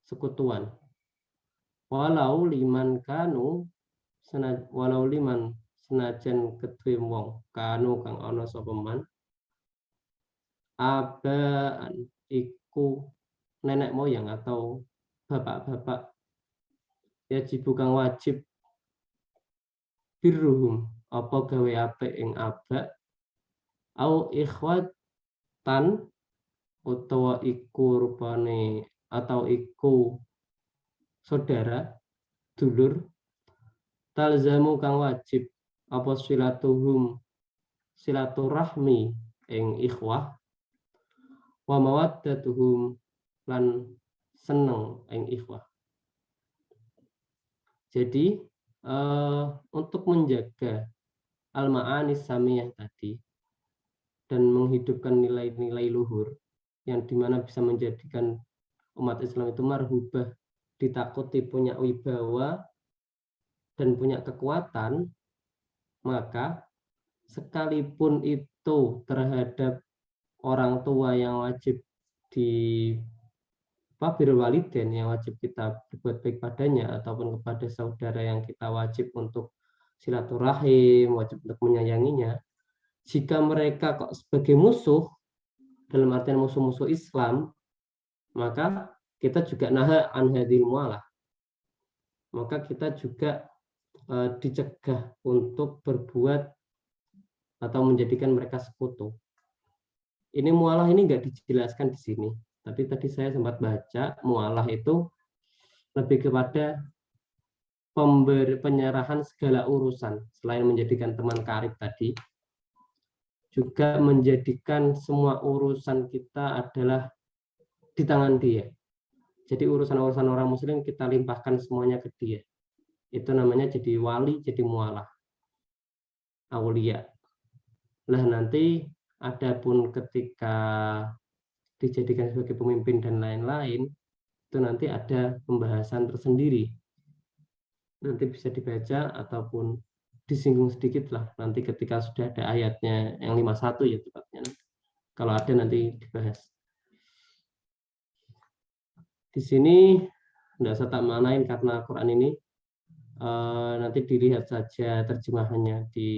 sekutuan walau liman senajan kedue wong kanu kang ana sapa man abaan iku nenek moyang atau bapak-bapak ya kang wajib birruhum apa gawe apik ing abak au ikhwatan utawa iku rupane atau iku saudara dulur talzamu kang wajib apa silaturahmi ing ikhwah wa mawaddatuhum lan seneng ing ikhwah. Jadi untuk menjaga al-ma'anis samiyah tadi dan menghidupkan nilai-nilai luhur yang dimana bisa menjadikan umat Islam itu marhubah, ditakuti, punya wibawa dan punya kekuatan, maka sekalipun itu terhadap orang tua yang wajib di birrul walidain yang wajib kita berbuat baik padanya ataupun kepada saudara yang kita wajib untuk silaturahim, wajib untuk menyayanginya, jika mereka kok sebagai musuh dalam artian musuh-musuh Islam, maka kita juga naha an hadhil mualah. Maka kita juga dicegah untuk berbuat atau menjadikan mereka sekutu. Ini mualah ini nggak dijelaskan di sini, tapi tadi saya sempat baca mualah itu lebih kepada penyerahan segala urusan selain menjadikan teman karib tadi, juga menjadikan semua urusan kita adalah di tangan dia. Jadi urusan-urusan orang muslim kita limpahkan semuanya ke dia. Itu namanya jadi wali, jadi mualah, aulia. Lah nanti adapun ketika dijadikan sebagai pemimpin dan lain-lain, itu nanti ada pembahasan tersendiri. Nanti bisa dibaca ataupun disinggung sedikit lah nanti ketika sudah ada ayatnya yang 51 ya tepatnya. Kalau ada nanti dibahas. Di sini tidak saya tak manain karena Quran ini nanti dilihat saja terjemahannya di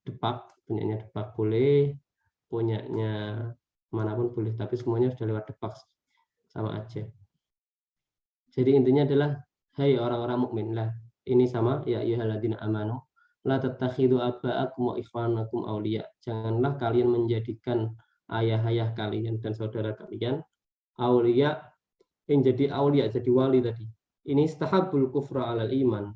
Depak, punyanya Depak boleh, punyanya manapun boleh, tapi semuanya sudah lewat Depak sama aja. Jadi intinya adalah hai orang-orang mukmin lah. Ini sama ya ayyuhalladzina amanu la tattakhidu aba'akum wa ikhwanakum auliya. Janganlah kalian menjadikan ayah-ayah kalian dan saudara kalian auliya, yang jadi auliya, jadi wali tadi. Ini istahabul kufra alal iman.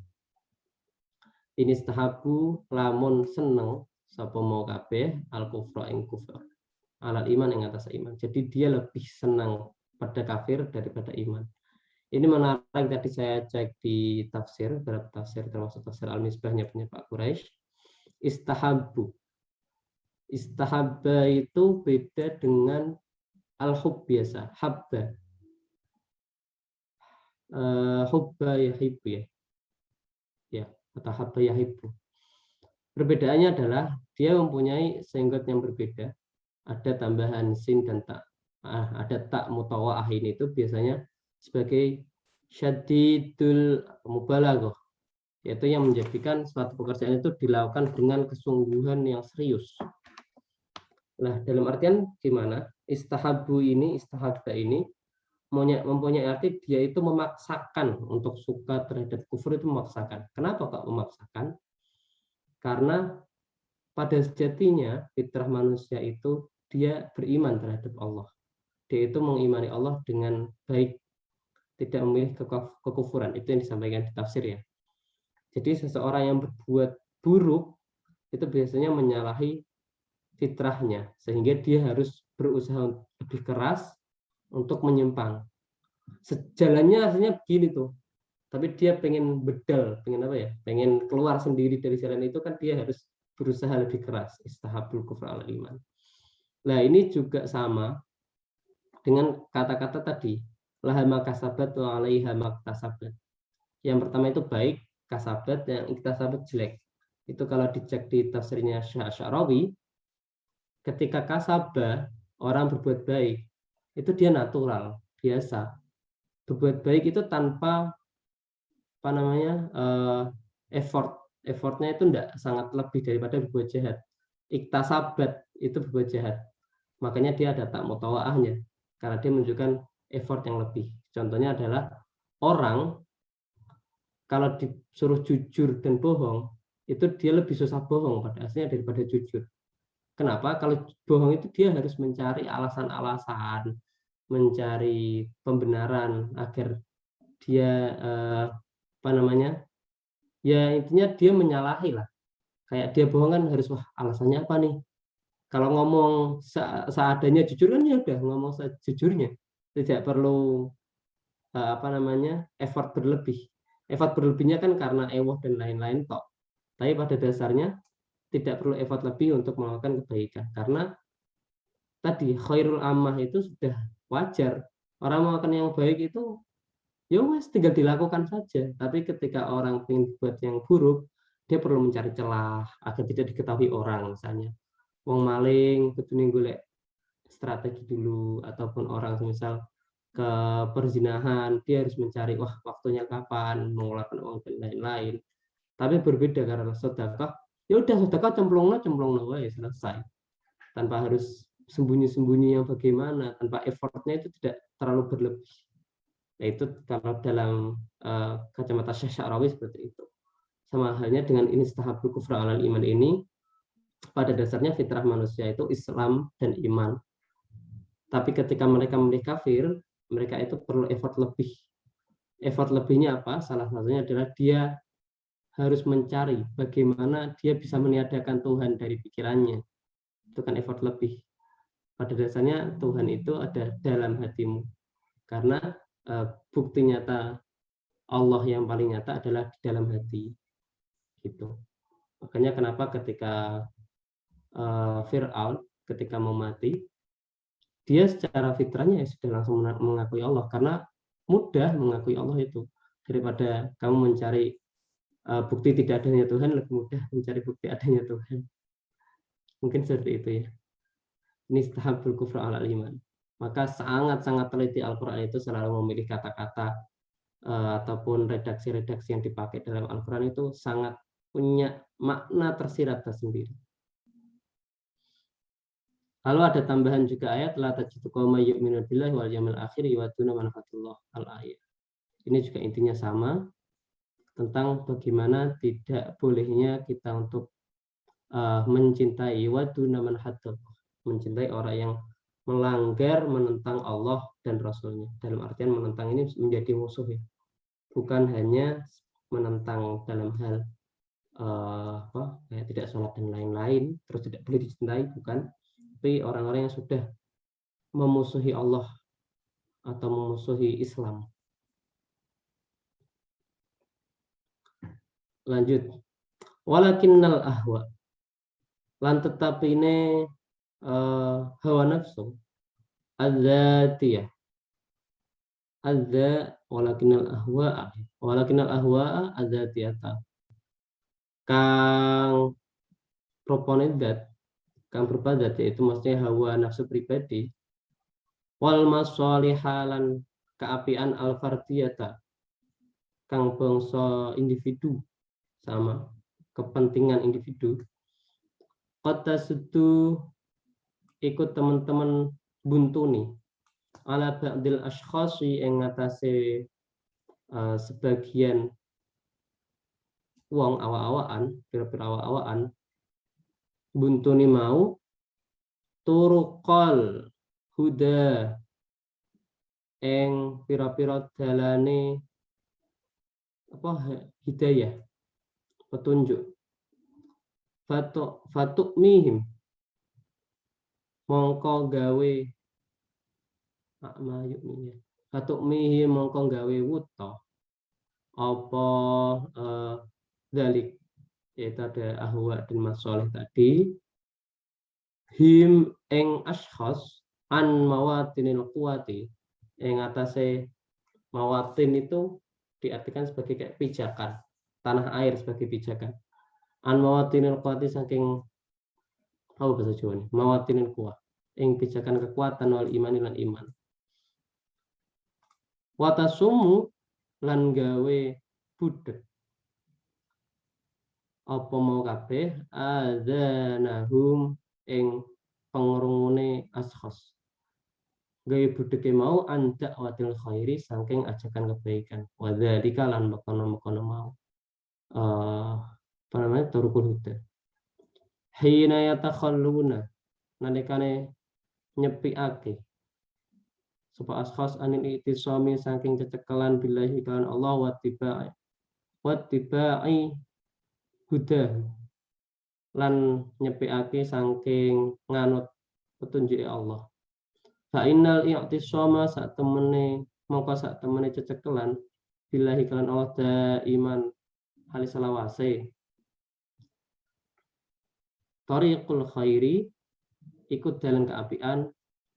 Ini istahabu lamun seneng sapa mau kabeh al kufra ing kufur. Alal iman ing atas iman. Jadi dia lebih senang pada kafir daripada iman. Ini menarik, tadi saya cek di tafsir, beberapa tafsir termasuk tafsir Al-Misbahnya punya Pak Quraisy. Istahabu. Istahabba itu beda dengan al-hub biasa, habba. Hubba yahibu ya. Ya, atau habba yahibu. Perbedaannya adalah dia mempunyai senggot yang berbeda. Ada tambahan sin dan tak. Ada tak mutawa'ah ini itu biasanya sebagai syadidul mubalaghah, yaitu yang menjadikan suatu pekerjaan itu dilakukan dengan kesungguhan yang serius. Nah, dalam artian gimana? Istahabu ini, istahabba ini mempunyai arti dia itu memaksakan untuk suka terhadap kufur, itu memaksakan. Kenapa kok memaksakan? Karena pada sejatinya fitrah manusia itu dia beriman terhadap Allah. Dia itu mengimani Allah dengan baik, tidak memilih kekufuran. Itu yang disampaikan di tafsir ya. Jadi seseorang yang berbuat buruk itu biasanya menyalahi fitrahnya, sehingga dia harus berusaha lebih keras untuk menyimpang. Sejalannya aslinya begini tuh, tapi dia pengen bedal, pengen apa ya, pengen keluar sendiri dari jalan itu, kan dia harus berusaha lebih keras. Istahabul kufra al iman. Nah ini juga sama dengan kata-kata tadi, laha makasabat wa alaiha maktasabat. Yang pertama itu baik, kasabat, yang iktasabat jelek. Itu kalau dicek di tafsirnya Sya'rawi, ketika kasabah, orang berbuat baik, itu dia natural, biasa. Berbuat baik itu tanpa effortnya itu tidak sangat lebih daripada berbuat jahat. Iktasabat itu berbuat jahat. Makanya dia ada tak mutawa'ahnya, karena dia menunjukkan effort yang lebih. Contohnya adalah orang kalau disuruh jujur dan bohong, itu dia lebih susah bohong pada aslinya daripada jujur. Kenapa? Kalau bohong itu dia harus mencari alasan-alasan, mencari pembenaran agar dia apa namanya? Ya intinya dia menyalahi lah. Kayak dia bohong kan harus wah alasannya apa nih? Kalau ngomong seadanya jujur kan ya udah ngomong sejujurnya. Tidak perlu apa namanya? Effort berlebih. Effort berlebihnya kan karena ewoh dan lain-lain tok. Tapi pada dasarnya tidak perlu effort lebih untuk melakukan kebaikan karena tadi khairul ammah itu sudah wajar. Orang melakukan yang baik itu ya wes tinggal dilakukan saja. Tapi ketika orang ingin buat yang buruk, dia perlu mencari celah agar tidak diketahui orang misalnya. Wong maling kudu golek strategi dulu ataupun orang misal ke perzinahan, dia harus mencari wah waktunya kapan mengeluarkan uang dan lain-lain. Tapi berbeda karena sedekah, ya udah sedekah cemplungno wae selesai. Tanpa harus sembunyi-sembunyi yang bagaimana, tanpa effortnya itu tidak terlalu berlebih. Nah itu kalau dalam kacamata Syekh Sya'rawi seperti itu. Sama halnya dengan inistahabul kufra alal iman ini, pada dasarnya fitrah manusia itu Islam dan iman. Tapi ketika mereka memilih kafir, mereka itu perlu effort lebih. Effort lebihnya apa? Salah satunya adalah dia harus mencari bagaimana dia bisa meniadakan Tuhan dari pikirannya. Itu kan effort lebih. Pada dasarnya Tuhan itu ada dalam hatimu. Karena bukti nyata Allah yang paling nyata adalah di dalam hati. Gitu. Makanya kenapa ketika Fir'aun ketika mau mati, dia secara fitrahnya ya sudah langsung mengakui Allah karena mudah mengakui Allah itu daripada kamu mencari bukti tidak adanya Tuhan, lebih mudah mencari bukti adanya Tuhan. Mungkin seperti itu ya. Ini istahabul kufra ala iman. Maka sangat-sangat teliti Al-Quran itu selalu memilih kata-kata ataupun redaksi-redaksi yang dipakai dalam Al-Quran itu sangat punya makna tersirat tersendiri. Lalu ada tambahan juga ayat la tajidu qauma yu'minuna billahi wal yawmil akhir yu'aduna manfaatullah al-ayat. Ini juga intinya sama tentang bagaimana tidak bolehnya kita untuk mencintai waduna manfaatullah, mencintai orang yang melanggar menentang Allah dan Rasulnya. Dalam artian menentang ini menjadi musuh ya. Bukan hanya menentang dalam hal kayak tidak sholat dan lain-lain, terus tidak boleh dicintai, bukan. Tapi orang-orang yang sudah memusuhi Allah atau memusuhi Islam. Lanjut. Walakinnal ahwa. Lan tetapi ini hawa nafsu adzatiyah. Walakinnal ahwa adzatiyata. Kang proponedat kang berpadat yaitu maksudnya hawa nafsu pribadi wal masalihalan keapian al fardiyata kang bangsa individu sama kepentingan individu kota setu ikut teman-teman buntuni ala ba'dil ashkhasi yang ngatasi sebagian wong awa-awaan pira-pira awa-awaan buntuni mau turuqal huda eng pira-pira dalane apa hidayah petunjuk fatuk mihim mongko gawe fatuk mihim mongko gawe wuta apa dalik yaitu ada ahwa dan masoleh tadi him eng ashkhas an mawatinil quwati eng atase mawatin itu diartikan sebagai kayak pijakan tanah air sebagai pijakan an mawatinil quwati saking apa bahasa Jawa nih mawatinil quwat eng pijakan kekuatan wal iman lan iman watasumu lan gawe budek apa mau kabeh adzanahum ing pengrungune ashkhas gawe budeke mau anda watil khairi saking ajakan kebaikan. Wadzalika lan makono mau. Apa namanya? Turukul huda. Hina yatakhalluna nalikane nyepiake sapa ashas anil itisami saking cecekelan billahi kan Allah wattiba'i huda lan nyepiake saking nganut petunjuk Allah. Fa innal i'tisama sak temene mongko sak temene cecekelan billahi kan Allah daiman halis selawase. Tariqul khairi ikut dalam keapian,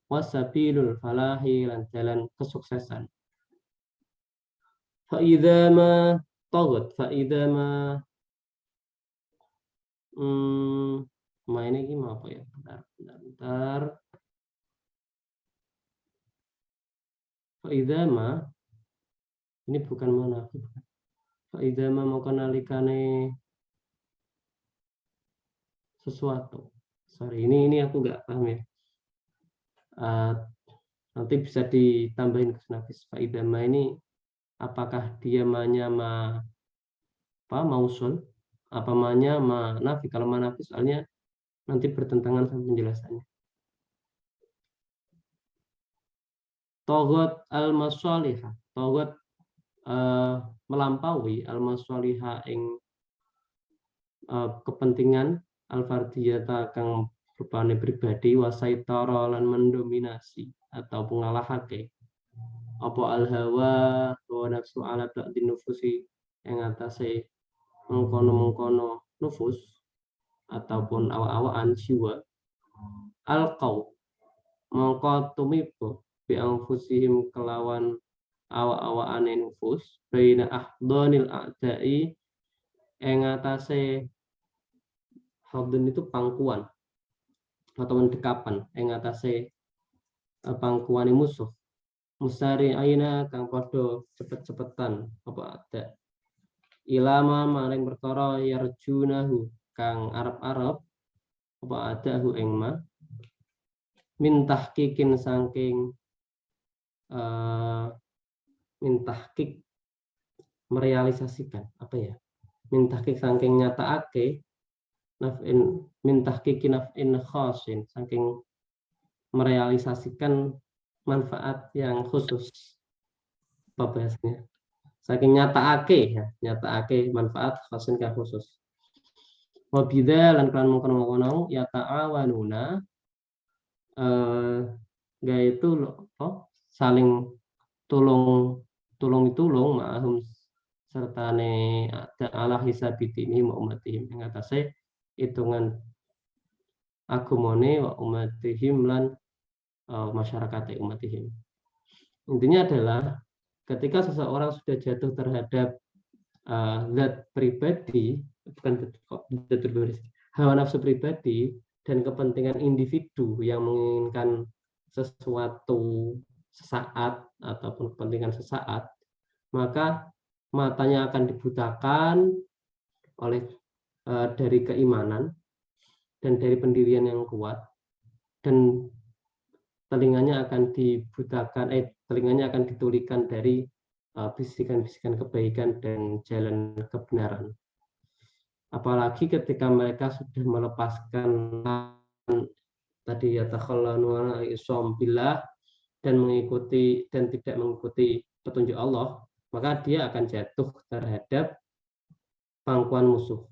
wasabilul falahi lan jalan kesuksesan. Fa'idha ma tagut, fa'idha ma ini gimana apa ya? Bentar. Fa'idha ma ini bukan munafik. Fa'idha ma mau kenalikane sesuatu. Sorry, ini aku nggak paham ya. Nanti bisa ditambahin ke nafis. Faidama ini apakah dia manya mausul, apa manya nafi? Kalau nafi soalnya nanti bertentangan sama penjelasannya. Togot al-masolihah, togot melampaui al-masolihah ing kepentingan al-fardiyata kang rupane pribadi wasaitara lan mendominasi atau pengalahake apa al-hawa wa nafsu ala ba'di nufusi yang atase mengkono-mengkono nufus ataupun awa-awaan jiwa al-qaw mongko tumibo bi anfusihim kelawan awa-awaane nufus baina ahdhanil a'da'i yang atase hadun itu pangkuan atau mendekapan yang atase pangkuan musuh musari aina kang podo cepet-cepetan apa ada ilama maring perkara yarjunahu kang arep-arep apa adahu ing ma mintahkikin saking mintahkik merealisasikan apa ya mintahkik saking nyataake naf'in mintahkiki naf'in khasin saking merealisasikan manfaat yang khusus apa bahasanya saking nyataake manfaat khasin yang khusus wabida lan kelan mengkono ya ta'awanuna yaitu saling tulung ma'ahum sertane ala hisabitini umatihim ing atase hitungan agumane wa umatihim lan masyarakat umatihim. Intinya adalah ketika seseorang sudah jatuh terhadap zat pribadi, bukan zat pribadi, hawa nafsu pribadi dan kepentingan individu yang menginginkan sesuatu sesaat ataupun kepentingan sesaat, maka matanya akan dibutakan oleh dari keimanan dan dari pendirian yang kuat, dan telinganya akan ditulikan dari bisikan-bisikan kebaikan dan jalan kebenaran. Apalagi ketika mereka sudah melepaskan tadi ya takhallanu isom billah dan tidak mengikuti petunjuk Allah, maka dia akan jatuh terhadap pangkuan musuh.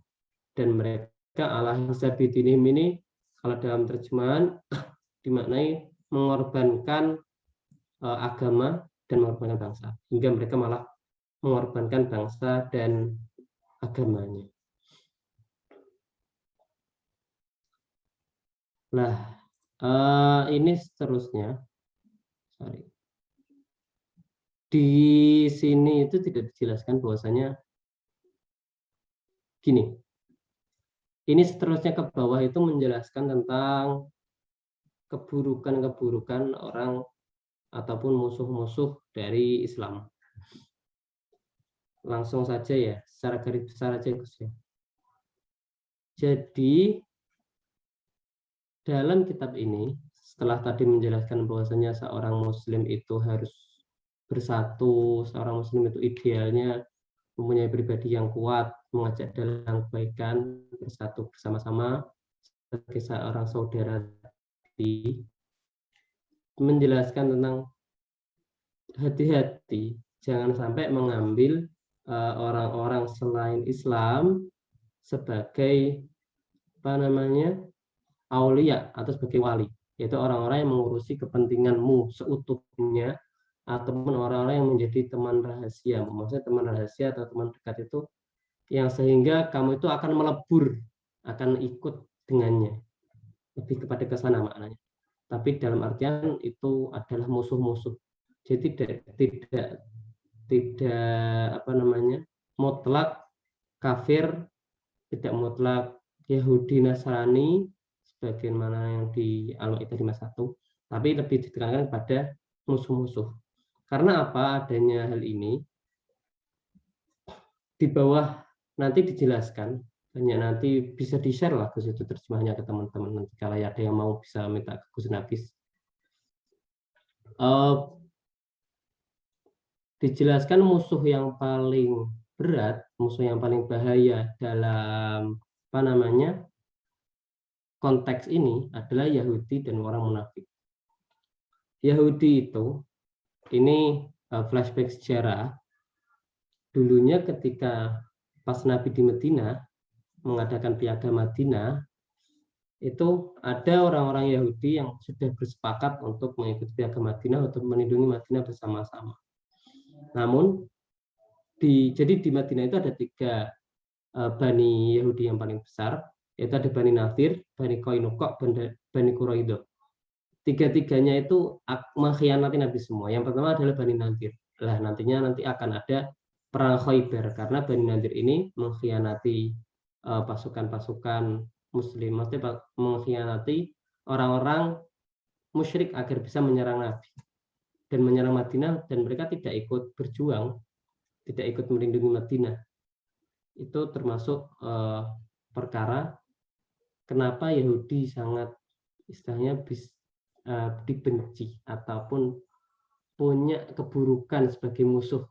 Dan mereka ala hisabidinihim ini kalau dalam terjemahan dimaknai mengorbankan agama dan mengorbankan bangsa, hingga mereka malah mengorbankan bangsa dan agamanya. Nah, ini seterusnya, di sini itu tidak dijelaskan bahwasanya gini. Ini seterusnya ke bawah itu menjelaskan tentang keburukan-keburukan orang ataupun musuh-musuh dari Islam. Langsung saja ya, secara garis besar aja Gus ya. Jadi dalam kitab ini setelah tadi menjelaskan bahwasanya seorang muslim itu harus bersatu, seorang muslim itu idealnya mempunyai pribadi yang kuat, mengajak dalam kebaikan, bersatu bersama-sama sebagai seorang saudara, menjelaskan tentang hati-hati jangan sampai mengambil orang-orang selain Islam sebagai aulia atau sebagai wali, yaitu orang-orang yang mengurusi kepentinganmu seutuhnya, ataupun orang-orang yang menjadi teman rahasia. Maksudnya teman rahasia atau teman dekat itu yang sehingga kamu itu akan melebur, akan ikut dengannya, lebih kepada kesana maknanya. Tapi dalam artian itu adalah musuh-musuh. Jadi tidak mutlak kafir, tidak mutlak Yahudi Nasrani sebagaimana yang di Al-Maidah 51, tapi lebih ditekankan pada musuh-musuh. Karena apa adanya hal ini? Di bawah nanti dijelaskan, hanya nanti bisa di-share lah Gus itu terjemahnya ke teman-teman, nanti kalau ada yang mau bisa minta ke Gus Nafis. Dijelaskan musuh yang paling berat, musuh yang paling bahaya dalam konteks ini adalah Yahudi dan orang munafik. Yahudi itu, ini flashback sejarah, dulunya ketika pas Nabi di Madinah mengadakan piagam Madinah, itu ada orang-orang Yahudi yang sudah bersepakat untuk mengikuti piagam Madinah untuk melindungi Madinah bersama-sama. Namun jadi di Madinah itu ada 3 bani Yahudi yang paling besar, yaitu ada Bani Nadir, Bani Qainuqa, Bani Quraidah. 3-tiganya itu mengkhianati Nabi semua. Yang pertama adalah Bani Nadir. Lah nantinya akan ada perang Khaybar karena Bani Nadir ini mengkhianati pasukan-pasukan Muslim, maksudnya mengkhianati orang-orang musyrik agar bisa menyerang Nabi dan menyerang Madinah, dan mereka tidak ikut berjuang, tidak ikut melindungi Madinah. Itu termasuk perkara kenapa Yahudi sangat istilahnya dibenci ataupun punya keburukan sebagai musuh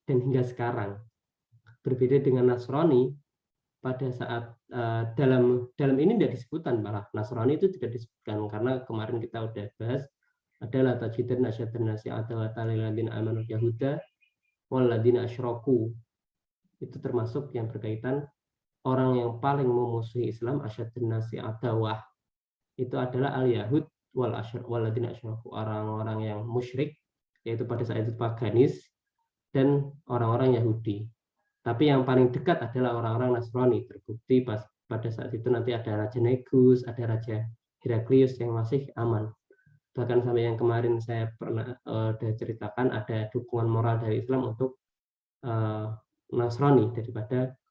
dan hingga sekarang. Berbeda dengan Nasrani, pada saat dalam ini tidak disebutkan, malah Nasrani itu tidak disebutkan karena kemarin kita udah bahas adalah tajidan asyaddan nasi adawatan lil ladzina amanu yahuda wal ladzina asyraku. Itu termasuk yang berkaitan orang yang paling memusuhi Islam, asyaddan nasi adawah, itu adalah al-yahud wal ladzina asyraku, orang-orang yang musyrik, yaitu pada saat itu paganis, dan orang-orang Yahudi. Tapi yang paling dekat adalah orang-orang Nasrani. Terbukti pada saat itu nanti ada Raja Negus, ada Raja Heraklius yang masih aman. Bahkan sampai yang kemarin saya pernah ceritakan, ada dukungan moral dari Islam untuk Nasrani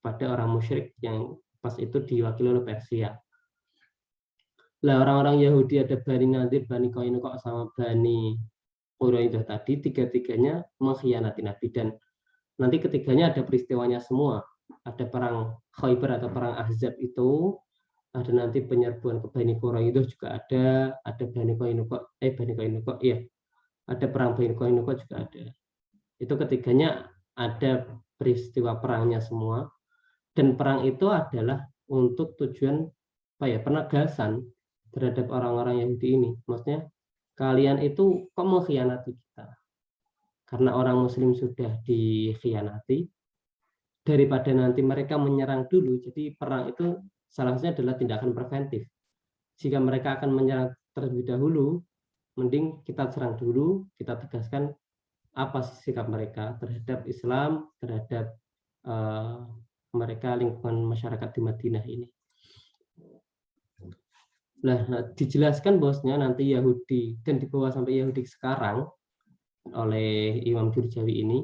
pada orang musyrik yang pas itu diwakili oleh Persia. Lah orang-orang Yahudi ada Bani Nadir, Bani Qainuqa sama Bani Quraidah tadi, 3-tiganya mengkhianati Nabi, dan nanti ketiganya ada peristiwanya semua. Ada perang Khaybar atau perang Ahzab itu, ada nanti penyerbuan ke Bani Quraidah juga ada Bani Qainuqa, iya. Ada perang Bani Qainuqa juga ada. Itu ketiganya ada peristiwa perangnya semua, dan perang itu adalah untuk tujuan penegasan terhadap orang-orang Yahudi ini. Maksudnya kalian itu kok mengkhianati kita? Karena orang Muslim sudah dikhianati, daripada nanti mereka menyerang dulu. Jadi perang itu salah satunya adalah tindakan preventif. Jika mereka akan menyerang terlebih dahulu, mending kita serang dulu, kita tegaskan apa sikap mereka terhadap Islam, terhadap mereka lingkungan masyarakat di Madinah ini. Nah, dijelaskan bosnya nanti Yahudi, dan dibawa sampai Yahudi sekarang oleh Imam Jurjawi ini,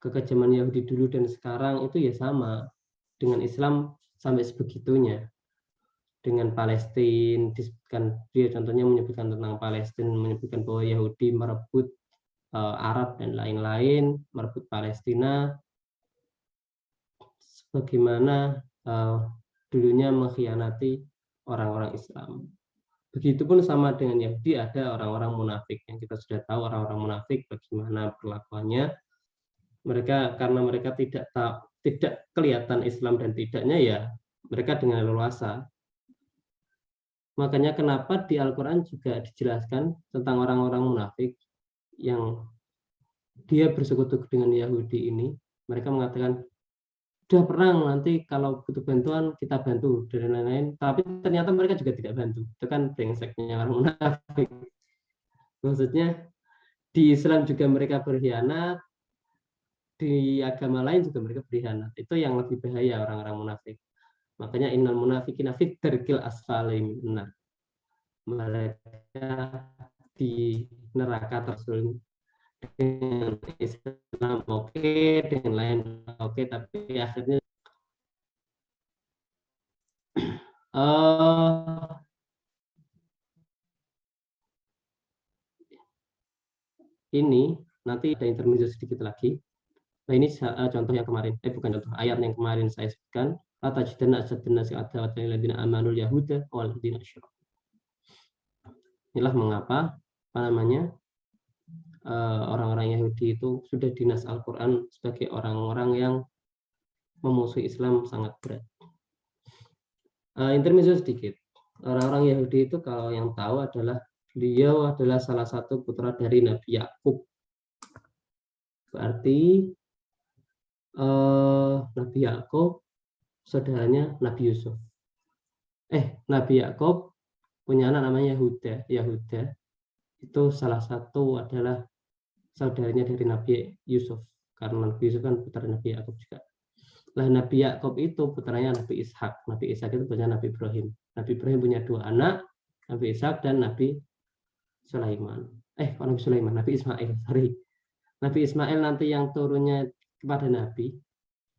kekejaman Yahudi dulu dan sekarang itu ya sama dengan Islam sampai sebegitunya. Dengan Palestina disebutkan, dia contohnya menyebutkan tentang Palestina, menyebutkan bahwa Yahudi merebut Arab dan lain-lain, merebut Palestina, sebagaimana dulunya mengkhianati orang-orang Islam. Begitupun sama dengan Yahudi, ada orang-orang munafik yang kita sudah tahu orang-orang munafik bagaimana perlakuannya. Mereka karena mereka tidak kelihatan Islam dan tidaknya, ya mereka dengan leluasa. Makanya kenapa di Al-Quran juga dijelaskan tentang orang-orang munafik yang dia bersekutu dengan Yahudi ini. Mereka mengatakan, udah perang, nanti kalau butuh bantuan kita bantu dan lain-lain. Tapi ternyata mereka juga tidak bantu. Itu kan brengseknya orang munafik. Maksudnya di Islam juga mereka berkhianat, di agama lain juga mereka berkhianat. Itu yang lebih bahaya orang-orang munafik. Makanya innal munafiqina fit darkil asfali minan. Mereka di neraka tersuling. Dengan Islam oke, dengan lain oke, tapi akhirnya ini nanti ada intermezzo sedikit lagi. Nah, ini contoh yang kemarin, bukan contoh, ayat yang kemarin saya sebutkan. Atajidana asadana si'adawatan ladina amanul yahuda wal ladina asyraku. Inilah mengapa orang-orang Yahudi itu sudah dinas Al-Quran sebagai orang-orang yang memusuhi Islam sangat berat. Intermezzo sedikit. Orang-orang Yahudi itu kalau yang tahu adalah beliau adalah salah satu putra dari Nabi Yakub. Berarti Nabi Yakub saudaranya Nabi Yusuf. Nabi Yakub punya anak namanya Yahuda. Yahuda itu salah satu adalah saudaranya dari Nabi Yusuf, karena Nabi Yusuf kan putra Nabi Yakub juga. Nah, Nabi Yakub itu putranya Nabi Ishak. Nabi Ishak itu punya Nabi Ibrahim. Nabi Ibrahim punya 2 anak, Nabi Ishak dan Nabi Sulaiman. Nabi Sulaiman, Nabi Ismail. Sorry. Nabi Ismail nanti yang turunnya kepada Nabi.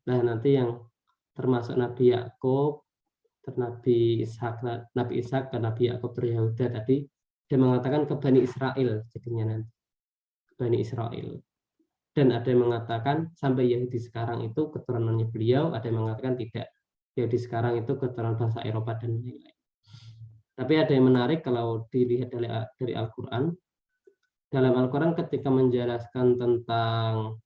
Nah, nanti yang termasuk Nabi Yakub, Nabi Ishak dan Nabi Yakub Yahuda tadi, dia mengatakan ke Bani Israel jadinya nanti. Bani Israel. Dan ada yang mengatakan sampai Yahudi sekarang itu keturunannya beliau, ada yang mengatakan tidak. Yahudi sekarang itu keturunan bangsa Eropa dan lain-lain. Tapi ada yang menarik kalau dilihat dari Al-Quran. Dalam Al-Quran ketika menjelaskan tentang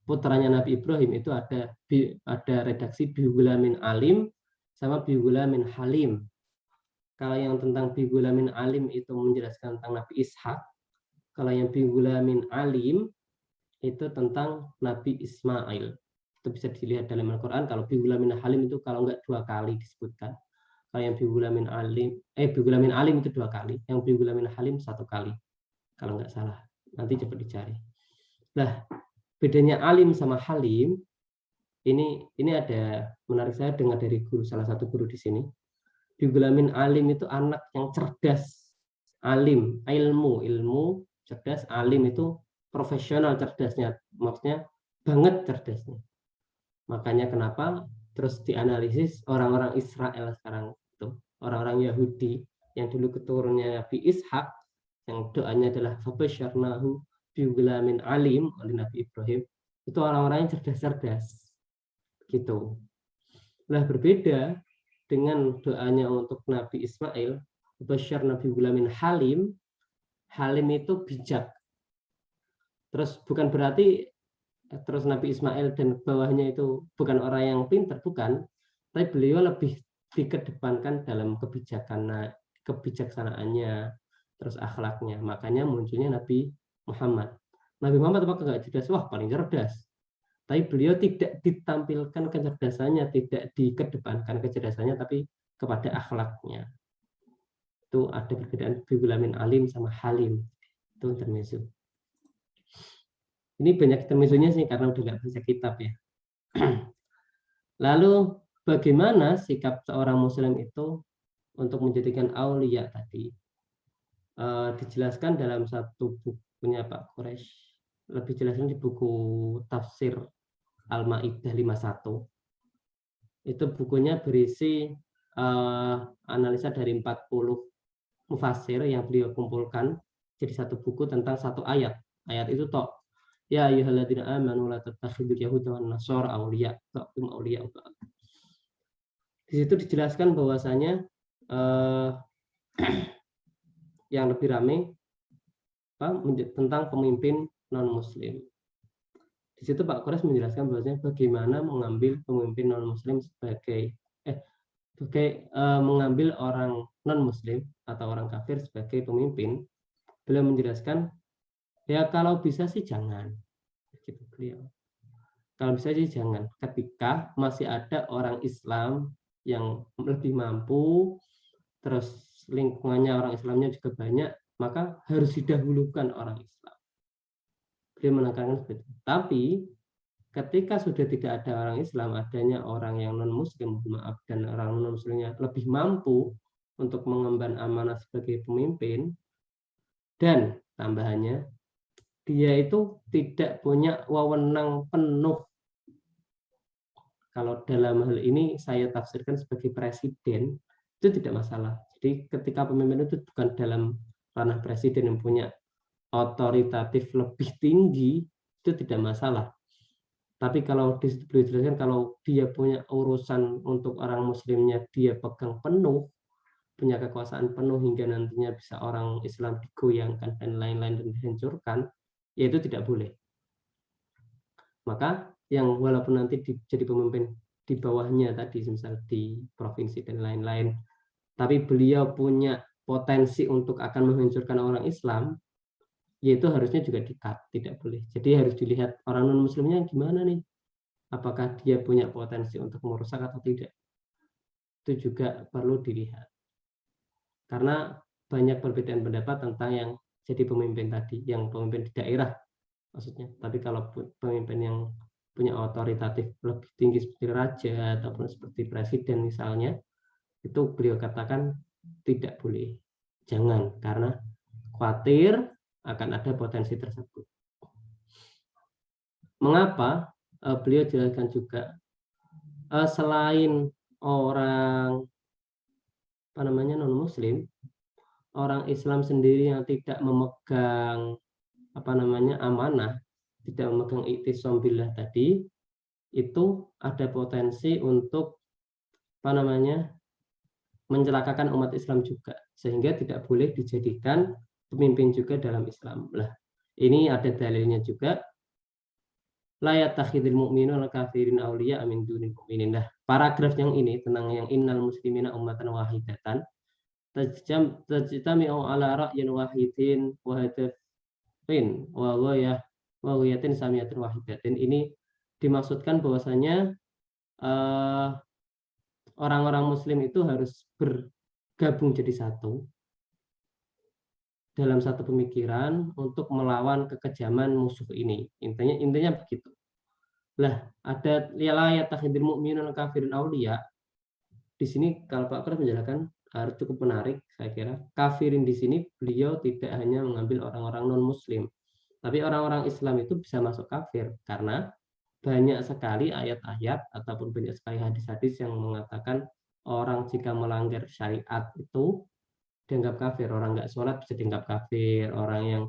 putranya Nabi Ibrahim itu ada redaksi bigulamin alim sama bigulamin halim. Kalau yang tentang bigulamin alim itu menjelaskan tentang Nabi Ishak. Kalau yang bigulamin alim itu tentang Nabi Ismail. Itu bisa dilihat dalam Al-Quran. Kalau bigulamin halim itu kalau enggak 2 kali disebutkan. Kalau yang bigulamin alim itu 2 kali. Yang bigulamin halim 1 kali. Kalau enggak salah. Nanti cepat dicari. Nah, bedanya alim sama halim ini ada menarik, saya dengar dari guru, salah satu guru di sini. Bigulamin alim itu anak yang cerdas. Alim, ilmu cerdas. Alim itu profesional cerdasnya, maksudnya banget cerdasnya. Makanya kenapa terus dianalisis orang-orang Israel sekarang itu, orang-orang Yahudi yang dulu keturunannya Nabi Ishak, yang doanya adalah fabasyarnahu bigulamin alim oleh Nabi Ibrahim, itu orang-orang yang cerdas-cerdas gitu. Nah, berbeda dengan doanya untuk Nabi Ismail, Bashar Nabi Gulamin halim. Halim itu bijak. Terus bukan berarti terus Nabi Ismail dan bawahnya itu bukan orang yang pintar, bukan. Tapi beliau lebih dikedepankan dalam kebijaksanaannya, terus akhlaknya. Makanya munculnya Nabi Muhammad. Nabi Muhammad apakah nggak cerdas? Wah, paling cerdas. Tapi beliau tidak ditampilkan kecerdasannya, tidak dikedepankan kecerdasannya, tapi kepada akhlaknya. Itu ada perbedaan bigulamin alim sama halim. Itu intermezzo. Ini banyak intermezzonya sih karena udah nggak baca kitab ya. Lalu bagaimana sikap seorang muslim itu untuk menjadikan aulia tadi? Dijelaskan dalam satu bukunya Pak Quraisy. Lebih jelasnya di buku Tafsir Al-Maidah 51. Itu bukunya berisi analisa dari 40 mufassir yang beliau kumpulkan jadi satu buku tentang satu ayat. Ayat itu tok. Ya ayyuhalladzina amanu la tattakhidul yahuda wan nasara awliya, ba'dhum awliya ba'd. Di situ dijelaskan bahwasanya yang lebih ramai tentang pemimpin non-Muslim. Di situ Pak Kores menjelaskan bahwasanya bagaimana mengambil pemimpin non-Muslim mengambil orang non-Muslim atau orang kafir sebagai pemimpin. Beliau menjelaskan, ya kalau bisa sih jangan. Begitu beliau. Kalau bisa sih jangan. Ketika masih ada orang Islam yang lebih mampu, terus lingkungannya orang Islamnya juga banyak, maka harus didahulukan orang Islam. Beliau menekankan seperti itu. Tapi ketika sudah tidak ada orang Islam, adanya orang yang non-Muslim, maaf, dan orang non-Muslimnya lebih mampu untuk mengemban amanah sebagai pemimpin, dan tambahannya, dia itu tidak punya wewenang penuh. Kalau dalam hal ini saya tafsirkan sebagai presiden, itu tidak masalah. Jadi ketika pemimpin itu bukan dalam ranah presiden yang punya otoritatif lebih tinggi, itu tidak masalah. Tapi kalau dijelaskan kalau dia punya urusan untuk orang muslimnya, dia pegang penuh, punya kekuasaan penuh hingga nantinya bisa orang Islam digoyangkan dan lain-lain dan dihancurkan, ya itu tidak boleh. Maka yang walaupun nanti jadi pemimpin di bawahnya tadi, misal di provinsi dan lain-lain, tapi beliau punya potensi untuk akan menghancurkan orang Islam, yaitu harusnya juga di-cut, tidak boleh. Jadi harus dilihat orang non-muslimnya gimana nih, apakah dia punya potensi untuk merusak atau tidak. Itu juga perlu dilihat. Karena banyak perbedaan pendapat tentang yang jadi pemimpin tadi, yang pemimpin di daerah maksudnya. Tapi kalau pemimpin yang punya otoritatif lebih tinggi seperti raja ataupun seperti presiden misalnya, itu beliau katakan tidak boleh. Jangan, karena khawatir akan ada potensi tersebut. Mengapa? Beliau jelaskan juga selain orang non-Muslim, orang Islam sendiri yang tidak memegang amanah, tidak memegang i'tisam billah tadi, itu ada potensi untuk mencelakakan umat Islam juga, sehingga tidak boleh dijadikan pemimpin juga dalam Islam. Lah, ini ada dalilnya juga. La yattakhidul mu'minuna kafirin awliya min dunil mu'minin. Nah, paragraf yang ini tentang yang innal muslimina ummatan wahidatan tajtami'u ala ra'yin wahidin wa hadafin wa ghayatin samiyatin wahidatin. Ini dimaksudkan bahwasanya orang-orang muslim itu harus bergabung jadi satu dalam satu pemikiran untuk melawan kekejaman musuh ini. Intinya begitu. Lah, ada la yattakhidul mu'minuna kafirin awliya. Di sini kalau Pak Kres menjelaskan harus cukup menarik, saya kira. Kafirin di sini beliau tidak hanya mengambil orang-orang non-muslim, tapi orang-orang Islam itu bisa masuk kafir karena banyak sekali ayat-ayat ataupun banyak sekali hadis-hadis yang mengatakan orang jika melanggar syariat itu dianggap kafir. Orang nggak sholat bisa dianggap kafir, orang yang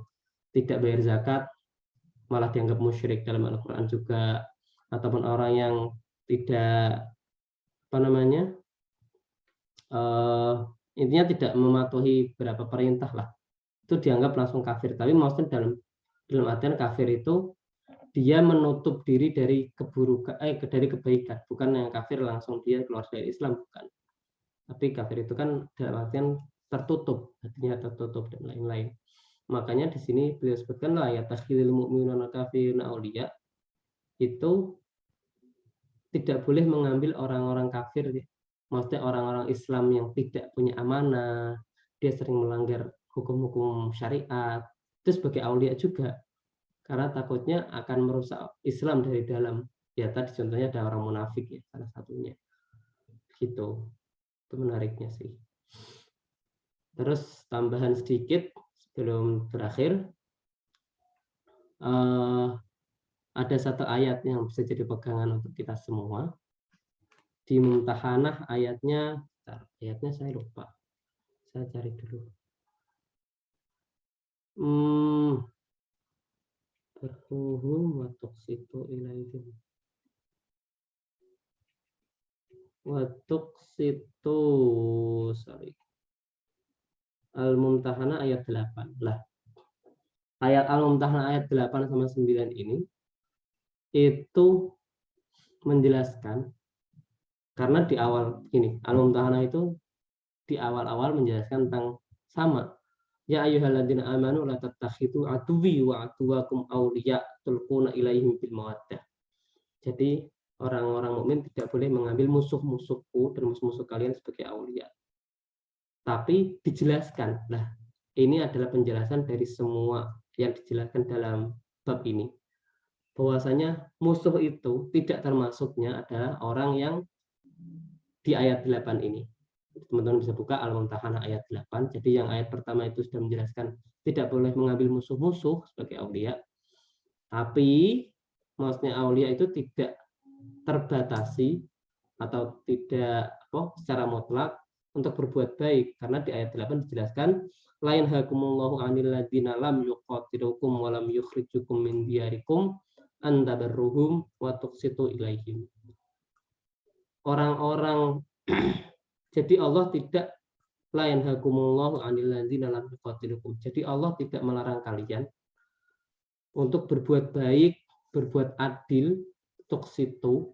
tidak bayar zakat malah dianggap musyrik dalam Al-Quran juga, ataupun orang yang tidak intinya tidak mematuhi beberapa perintah lah, itu dianggap langsung kafir. Tapi maksudnya dalam artian kafir itu dia menutup diri dari keburukan, dari kebaikan, bukan yang kafir langsung dia keluar dari Islam, bukan. Tapi kafir itu kan dalam artian tertutup, hatinya tertutup dan lain-lain. Makanya di sini beliau sebutkan la yattakhidul mu'minuna kafirina awliya, itu tidak boleh mengambil orang-orang kafir, maksudnya orang-orang Islam yang tidak punya amanah, dia sering melanggar hukum-hukum syariat, itu sebagai aulia juga, karena takutnya akan merusak Islam dari dalam. Ya tadi contohnya ada orang munafik ya, salah satunya. Gitu. Itu menariknya sih. Terus tambahan sedikit sebelum berakhir, ada satu ayat yang bisa jadi pegangan untuk kita semua. Di Mumtahanah ayatnya saya lupa. Saya cari dulu. Berhuhum wa tuqsitu ilaihim. Wa situ, sorry. Al-Mumtahanah ayat 8. Lah, ayat Al-Mumtahanah ayat 8 sama 9 ini itu menjelaskan, karena di awal ini Al-Mumtahanah itu di awal-awal menjelaskan tentang sama. Ya ayyuhalladzina amanu la tattakhidu aduwwi wa aduwakum awliya tulquna ilaihim bil mawaddah. Jadi orang-orang mukmin tidak boleh mengambil musuh-musuhku dan musuh-musuh kalian sebagai aulia. Tapi dijelaskan. Nah, ini adalah penjelasan dari semua yang dijelaskan dalam bab ini. Bahwasanya musuh itu tidak termasuknya adalah orang yang di ayat 8 ini. Teman-teman bisa buka Al-Mumtahanah ayat 8. Jadi yang ayat pertama itu sudah menjelaskan tidak boleh mengambil musuh-musuh sebagai aulia. Tapi maksudnya aulia itu tidak terbatasi atau tidak secara mutlak untuk berbuat baik, karena di ayat 8 dijelaskan lain hakumullahu anil ladzina lam yuqatilukum wa lam yukhrijukum min diyarikum an tabarruhum wa tuqsitu ilaihim. Orang-orang jadi Allah tidak lain hakumullahu anil ladzina lam yuqatilukum. Jadi Allah tidak melarang kalian untuk berbuat baik, berbuat adil, tuqsitu,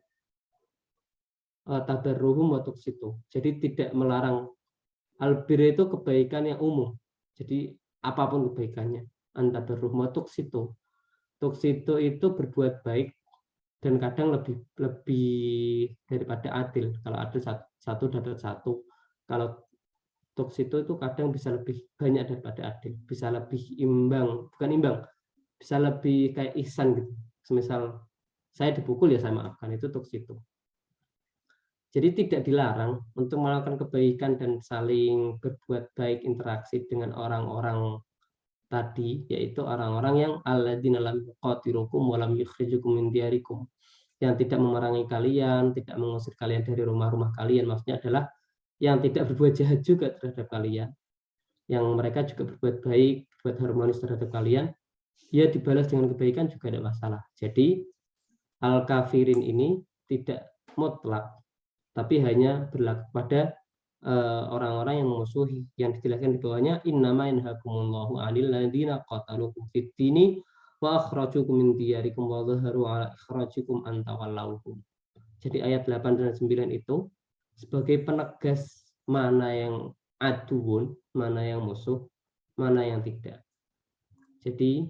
tabarruhum wa tuqsitu. Jadi tidak melarang. Albir itu kebaikan yang umum. Jadi apapun kebaikannya. Antabarruhum wa tuqsitu. Tuqsitu itu berbuat baik dan kadang lebih daripada adil. Kalau adil satu dapat satu. Kalau tuqsitu itu kadang bisa lebih banyak daripada adil. Bisa lebih imbang, bukan imbang. Bisa lebih kayak ihsan gitu. Semisal saya dipukul ya saya maafkan, itu tuqsitu. Jadi tidak dilarang untuk melakukan kebaikan dan saling berbuat baik interaksi dengan orang-orang tadi, yaitu orang-orang yang alladzina lam yuqatilukum wa lam yukhrijukum min diyarikum, yang tidak memerangi kalian, tidak mengusir kalian dari rumah-rumah kalian. Maksudnya adalah yang tidak berbuat jahat juga terhadap kalian, yang mereka juga berbuat baik, berbuat harmonis terhadap kalian, ya dibalas dengan kebaikan juga tidak masalah. Jadi al-kafirin ini tidak mutlak, tapi hanya berlaku pada orang-orang yang memusuhi, yang dijelaskan di bawahnya innama yanhakumullahu 'anil ladzina qatalukum fid dini wa akhrajukum min diyarikum wa dhaharu 'ala ikhrajikum an tawallawhum. Jadi ayat 8 dan 9 itu sebagai penegas mana yang aduun, mana yang musuh, mana yang tidak. Jadi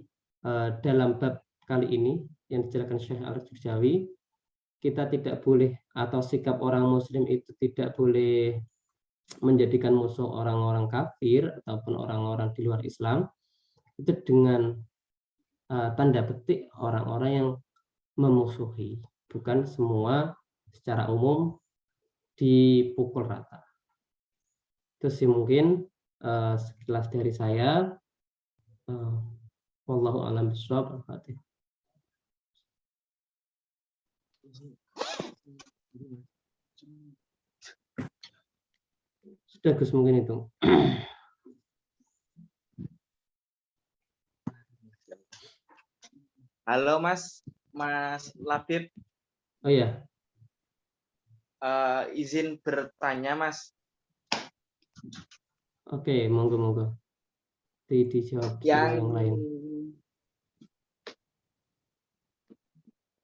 dalam bab kali ini yang dijelaskan Syekh Al-Jurjawi, kita tidak boleh, atau sikap orang muslim itu tidak boleh menjadikan musuh orang-orang kafir ataupun orang-orang di luar Islam itu dengan tanda petik orang-orang yang memusuhi, bukan semua secara umum dipukul rata. Itu sih mungkin sekilas dari saya. Wallahu a'lam bishawab. Al-Fatihah. Sudah Gus mungkin itu. Halo Mas Labib. Oh iya. Izin bertanya Mas. Oke, monggo. Dijawab yang lain.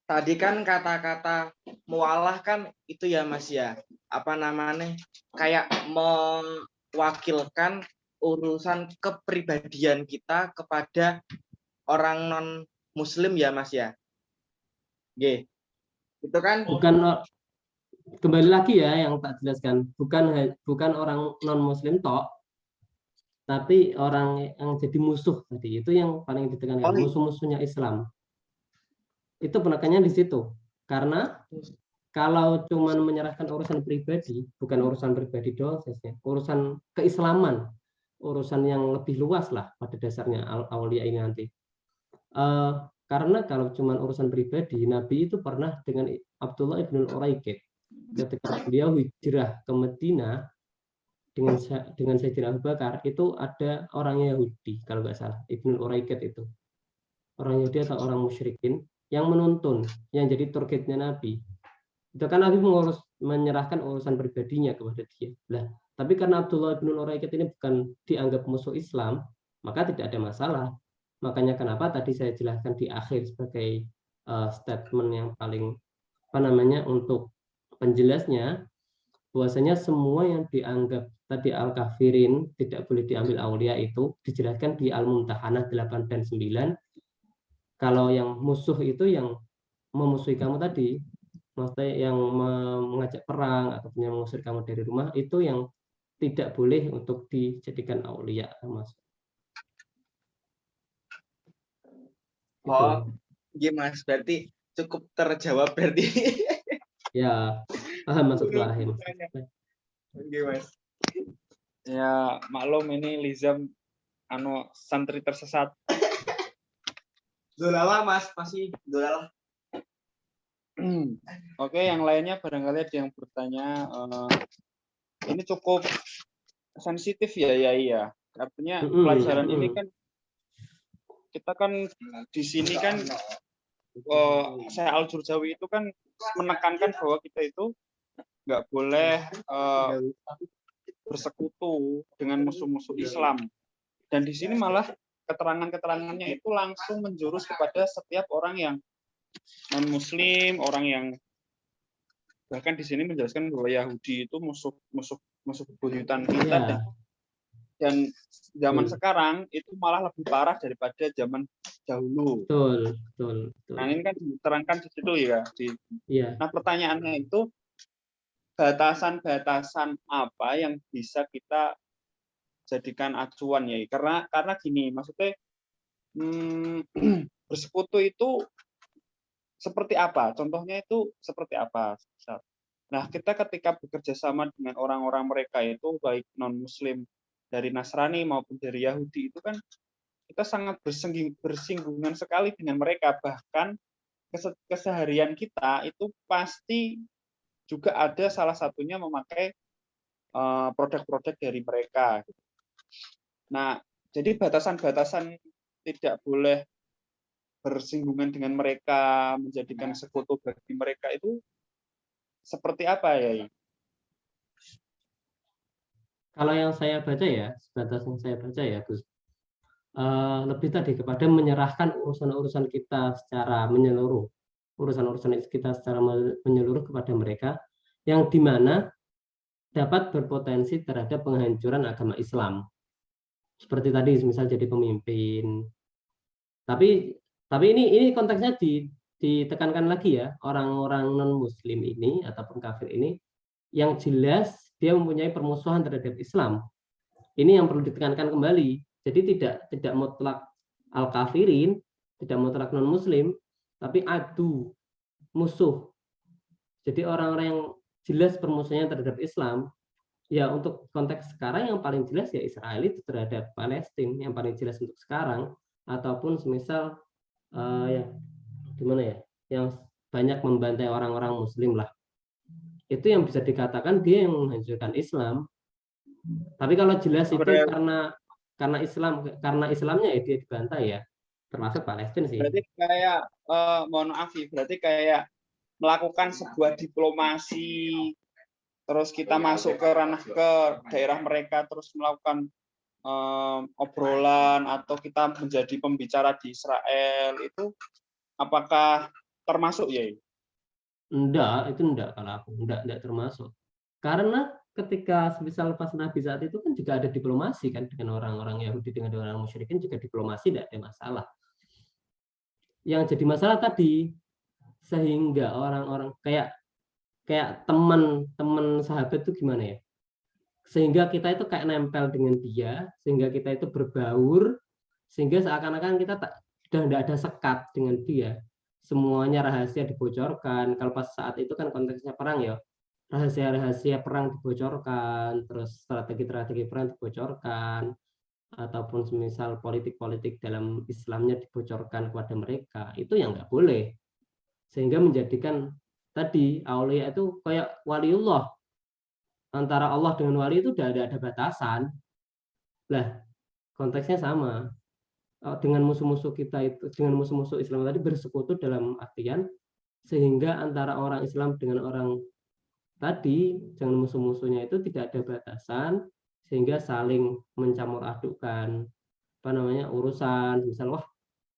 Tadi kan kata-kata mualah kan itu ya Mas ya, apa namanya, kayak mewakilkan urusan kepribadian kita kepada orang non muslim ya Mas ya. Oke. Itu kan bukan, kembali lagi ya yang tak jelaskan, bukan orang non muslim toh, tapi orang yang jadi musuh tadi, itu yang paling ditekankan, musuh-musuhnya Islam. Itu penekannya di situ. Karena kalau cuma menyerahkan urusan pribadi, bukan urusan pribadi doang, urusan keislaman, urusan yang lebih luas lah pada dasarnya aulia ini nanti. Karena kalau cuma urusan pribadi, Nabi itu pernah dengan Abdullah ibn Uraikid, ketika beliau hijrah ke Madinah dengan Sayyidina Abu Bakar, itu ada orang Yahudi kalau nggak salah, Ibnu Uraikid itu orang Yahudi atau orang musyrikin yang menuntun, yang jadi targetnya Nabi. Itu kan Nabi menyerahkan urusan pribadinya kepada dia. Lah, tapi karena Abdullah bin Uraikid ini bukan dianggap musuh Islam, maka tidak ada masalah. Makanya kenapa tadi saya jelaskan di akhir sebagai statement yang paling untuk penjelasnya, bahwasanya semua yang dianggap tadi al-kafirin tidak boleh diambil aulia itu dijelaskan di Al-Mumtahanah 8 dan 9. Kalau yang musuh itu yang memusuhi kamu tadi, maksudnya yang mengajak perang ataupun yang mengusir kamu dari rumah, itu yang tidak boleh untuk dijadikan aulia, Mas. Oh, gimana? Berarti cukup terjawab berarti. Ya, paham masuk Rahim. Oke, Mas. Ya maklum ini Lizam santri tersesat. Dolala Mas, pasti dolala. Oke, yang lainnya barangkali ada yang bertanya. Ini cukup sensitif ya, ya. Artinya pelajaran ini kan kita kan di sini kan saya Al-Jurjawi itu kan menekankan bahwa kita itu nggak boleh bersekutu dengan musuh-musuh Islam. Dan di sini malah keterangannya itu langsung menjurus kepada setiap orang yang non-Muslim, orang yang bahkan di sini menjelaskan bahwa Yahudi itu musuh bebuyutan kita. Dan zaman sekarang itu malah lebih parah daripada zaman dahulu. Betul. Nah ini kan diterangkan di situ ya. Nah pertanyaannya itu batasan-batasan apa yang bisa kita jadikan acuan ya? Karena gini, maksudnya bersekutu itu seperti apa? Contohnya itu seperti apa? Nah kita ketika bekerja sama dengan orang-orang mereka itu baik non-Muslim dari Nasrani maupun dari Yahudi itu kan kita sangat bersinggungan sekali dengan mereka, bahkan keseharian kita itu pasti juga ada salah satunya memakai produk-produk dari mereka. Nah, jadi batasan-batasan tidak boleh bersinggungan dengan mereka, menjadikan sekutu bagi mereka itu seperti apa ya? Kalau yang saya baca ya, sebatas yang saya baca ya, Gus, lebih tadi kepada menyerahkan urusan-urusan kita secara menyeluruh, urusan-urusan kita secara menyeluruh kepada mereka, yang dimana dapat berpotensi terhadap penghancuran agama Islam. Seperti tadi, misal jadi pemimpin. Tapi ini konteksnya ditekankan lagi ya, orang-orang non-Muslim ini ataupun kafir ini, yang jelas dia mempunyai permusuhan terhadap Islam. Ini yang perlu ditekankan kembali. Jadi tidak mutlak al-kafirin, tidak mutlak non-Muslim, tapi adu, musuh. Jadi orang-orang yang jelas permusuhannya terhadap Islam, ya untuk konteks sekarang yang paling jelas ya Israel itu terhadap Palestina, yang paling jelas untuk sekarang, ataupun semisal ya gimana ya, yang banyak membantai orang-orang Muslim lah. Itu yang bisa dikatakan dia yang menghancurkan Islam. Tapi kalau jelas itu karena Islamnya ya dia dibantai ya, termasuk Palestina sih. Berarti kayak mohon maaf, berarti kayak melakukan sebuah diplomasi, terus kita masuk ke daerah mereka, terus melakukan obrolan atau kita menjadi pembicara di Israel, itu apakah termasuk ya? Enggak, itu enggak kalau aku enggak termasuk. Karena ketika misal pas Nabi saat itu kan juga ada diplomasi kan dengan orang-orang Yahudi, dengan orang musyrikin juga diplomasi, tidak ada masalah. Yang jadi masalah tadi sehingga orang-orang kayak teman sahabat itu gimana ya? Sehingga kita itu kayak nempel dengan dia, sehingga kita itu berbaur, sehingga seakan-akan kita sudah tidak ada sekat dengan dia. Semuanya rahasia dibocorkan. Kalau pas saat itu kan konteksnya perang ya, rahasia-rahasia perang dibocorkan, terus strategi-strategi perang dibocorkan, ataupun semisal politik-politik dalam Islamnya dibocorkan kepada mereka, itu yang nggak boleh. Sehingga menjadikan tadi aulia itu kayak waliullah, antara Allah dengan wali itu udah ada batasan. Lah, konteksnya sama. Dengan musuh-musuh kita itu, dengan musuh-musuh Islam tadi bersekutu dalam artian sehingga antara orang Islam dengan orang tadi dengan musuh-musuhnya itu tidak ada batasan, sehingga saling mencampur adukkan urusan, misal wah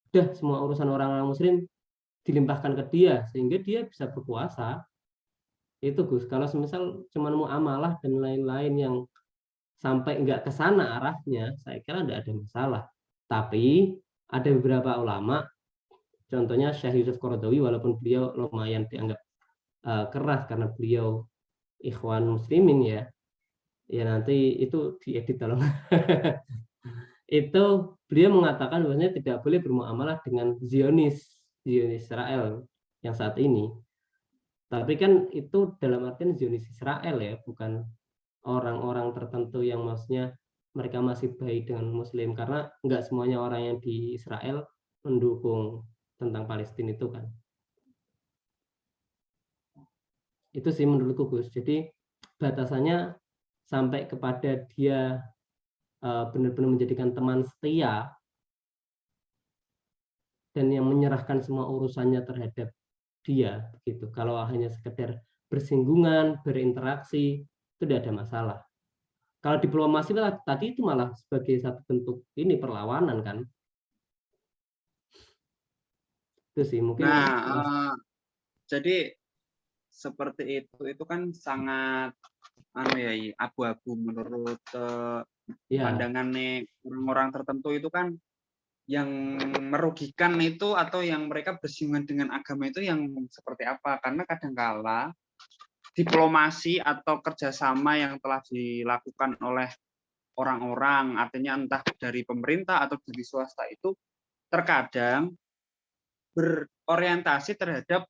udah semua urusan orang-orang muslim dilimpahkan ke dia sehingga dia bisa berkuasa. Itu Gus, kalau semisal cuma mau amalah dan lain-lain yang sampai nggak ke sana arahnya, saya kira tidak ada masalah. Tapi ada beberapa ulama, contohnya Syekh Yusuf Qaradawi, walaupun beliau lumayan dianggap keras karena beliau ikhwan muslimin ya nanti itu diedit tolong. Itu beliau mengatakan bahwasanya tidak boleh bermuamalah dengan Zionis Israel yang saat ini. Tapi kan itu dalam artian Zionis Israel ya, bukan orang-orang tertentu yang maksudnya mereka masih baik dengan Muslim, karena nggak semuanya orang yang di Israel mendukung tentang Palestina itu kan. Itu sih menurutku Gus. Jadi batasannya sampai kepada dia benar-benar menjadikan teman setia dan yang menyerahkan semua urusannya terhadap dia begitu. Kalau hanya sekedar bersinggungan, berinteraksi, itu tidak ada masalah. Kalau diplomasi tadi itu malah sebagai satu bentuk ini perlawanan kan. Itu sih mungkin. Jadi seperti itu kan sangat abu-abu menurut pandangannya orang-orang tertentu itu kan. Yang merugikan itu atau yang mereka bersinggungan dengan agama itu yang seperti apa? Karena kadangkala diplomasi atau kerjasama yang telah dilakukan oleh orang-orang, artinya entah dari pemerintah atau dari swasta itu terkadang berorientasi terhadap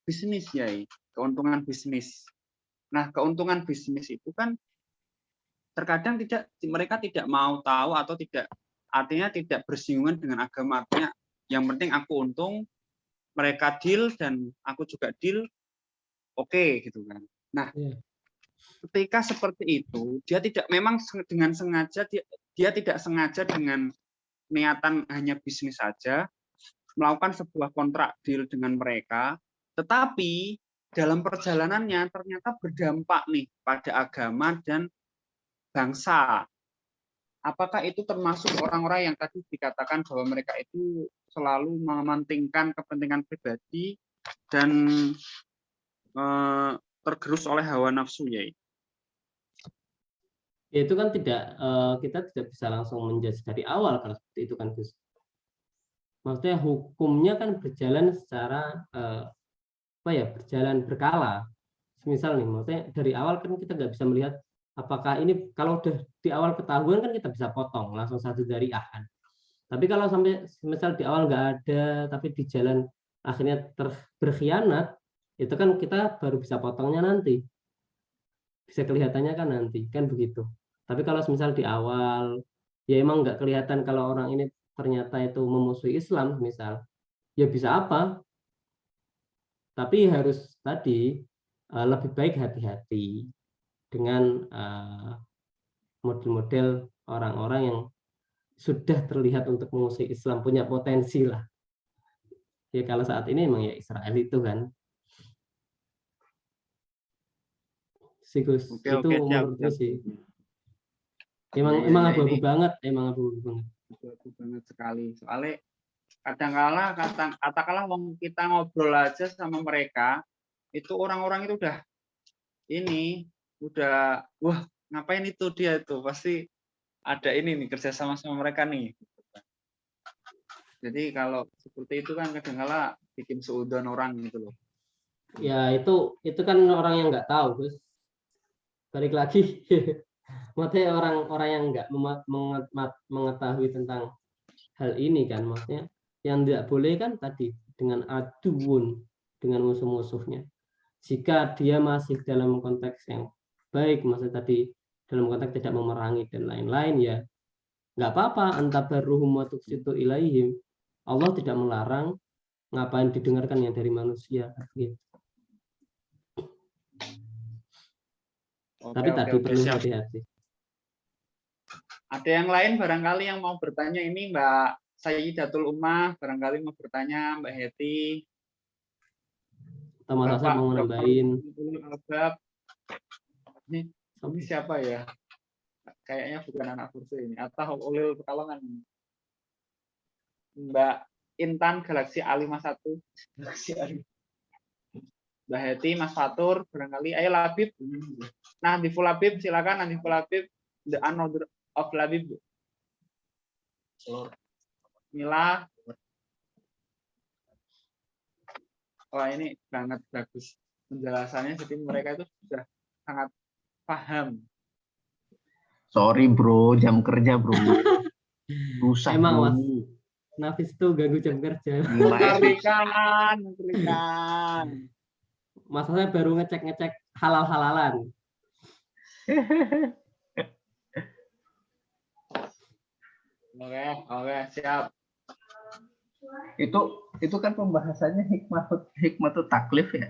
bisnis keuntungan bisnis. Nah, keuntungan bisnis itu kan terkadang mereka tidak mau tahu atau artinya tidak bersinggungan dengan agama, artinya yang penting aku untung, mereka deal dan aku juga deal, oke, gitu kan. Nah, ketika seperti itu dia tidak memang dengan sengaja dia tidak sengaja dengan niatan hanya bisnis saja melakukan sebuah kontrak deal dengan mereka, tetapi dalam perjalanannya ternyata berdampak nih pada agama dan bangsa. Apakah itu termasuk orang-orang yang tadi dikatakan bahwa mereka itu selalu mementingkan kepentingan pribadi dan tergerus oleh hawa nafsu ya? Ya itu kan kita tidak bisa langsung menjudge dari awal kalau seperti itu kan Gus. Maksudnya hukumnya kan berjalan secara berjalan berkala. Misal nih, maksudnya dari awal kan kita nggak bisa melihat apakah ini kalau udah di awal ketahuan kan kita bisa potong langsung satu dari kan. Tapi kalau sampai misal di awal nggak ada tapi di jalan akhirnya berkhianat, itu kan kita baru bisa potongnya nanti. Bisa kelihatannya kan nanti, kan begitu. Tapi kalau misal di awal ya emang nggak kelihatan kalau orang ini ternyata itu memusuhi Islam misal, ya bisa apa? Tapi harus tadi lebih baik hati-hati dengan model-model orang-orang yang sudah terlihat untuk memusuhi Islam, punya potensi lah. Ya kalau saat ini memang ya Israel itu kan. Sigus, itu menurutku sih. Emang abu-abu banget, abu-abu banget sekali. Soalnya kadang-kala katakanlah kita ngobrol aja sama mereka, itu orang-orang itu udah wah ngapain itu dia itu pasti ada ini nih kerja sama mereka nih. Jadi kalau seperti itu kan kadang-kala bikin seudon orang gitu loh. Ya itu kan orang yang nggak tahu Gus. Balik lagi, maksudnya orang-orang yang nggak mengetahui tentang hal ini kan, maksudnya yang tidak boleh kan tadi dengan aduun dengan musuh-musuhnya. Jika dia masih dalam konteks yang baik, maksudnya tadi dalam konteks tidak memerangi dan lain-lain ya nggak apa-apa. Antabarruhum wa tuqsitu ilaihim. Allah tidak melarang, ngapain didengarkan yang dari manusia gitu. Tapi tadi perlu hati-hati. Ada yang lain barangkali yang mau bertanya ini Mbak Sayyidatul Ummah barangkali mau bertanya, Mbak Heti. Atau Mas Asep mau Dr. nambahin. Ulul Albab. Ini siapa ya? Kayaknya bukan anak kursus ini. Atau Ulil Pekalongan. Mbak Intan Galaxy A51. Galaxy A51. Mbak Heti, Mas Fatur, barangkali. Ayo Labib. Nah, di Full Labib, silakan. Nanti Full Labib, The Another of Labib. Mila. Wah, ini sangat bagus penjelasannya. Jadi mereka itu sudah sangat paham. Sorry bro, jam kerja bro. Rusak Emang bro. Mas Nafis tuh ganggu jam kerja. Mengerikan. Mas Asep baru ngecek halal-halalan. Oke, siap. Itu kan pembahasannya hikmatul taklif ya.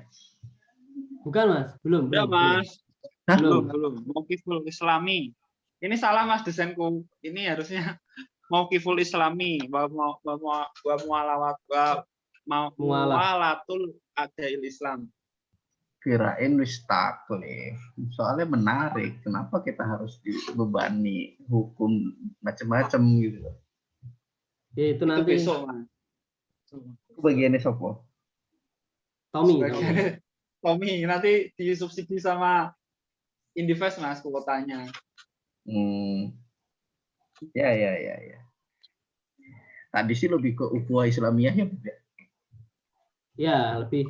Bukan Mas, belum. Ya, Mas. Hah? Belum. Mauqiful Islami. Ini salah Mas desainku. Ini harusnya Mauqiful Islami. Mualatul adail Islam. Kirain wis taklif. Soalnya menarik. Kenapa kita harus dibebani hukum macam-macam gitu. Ya itu Itu nanti besok, Mas. Bagiannya sopo. Tommy. Tommy nanti disubsidi sama Indivest Mas kuotanya. Ya. Tadi sih lebih ke ukhuwah Islamiyah ya. Ya, lebih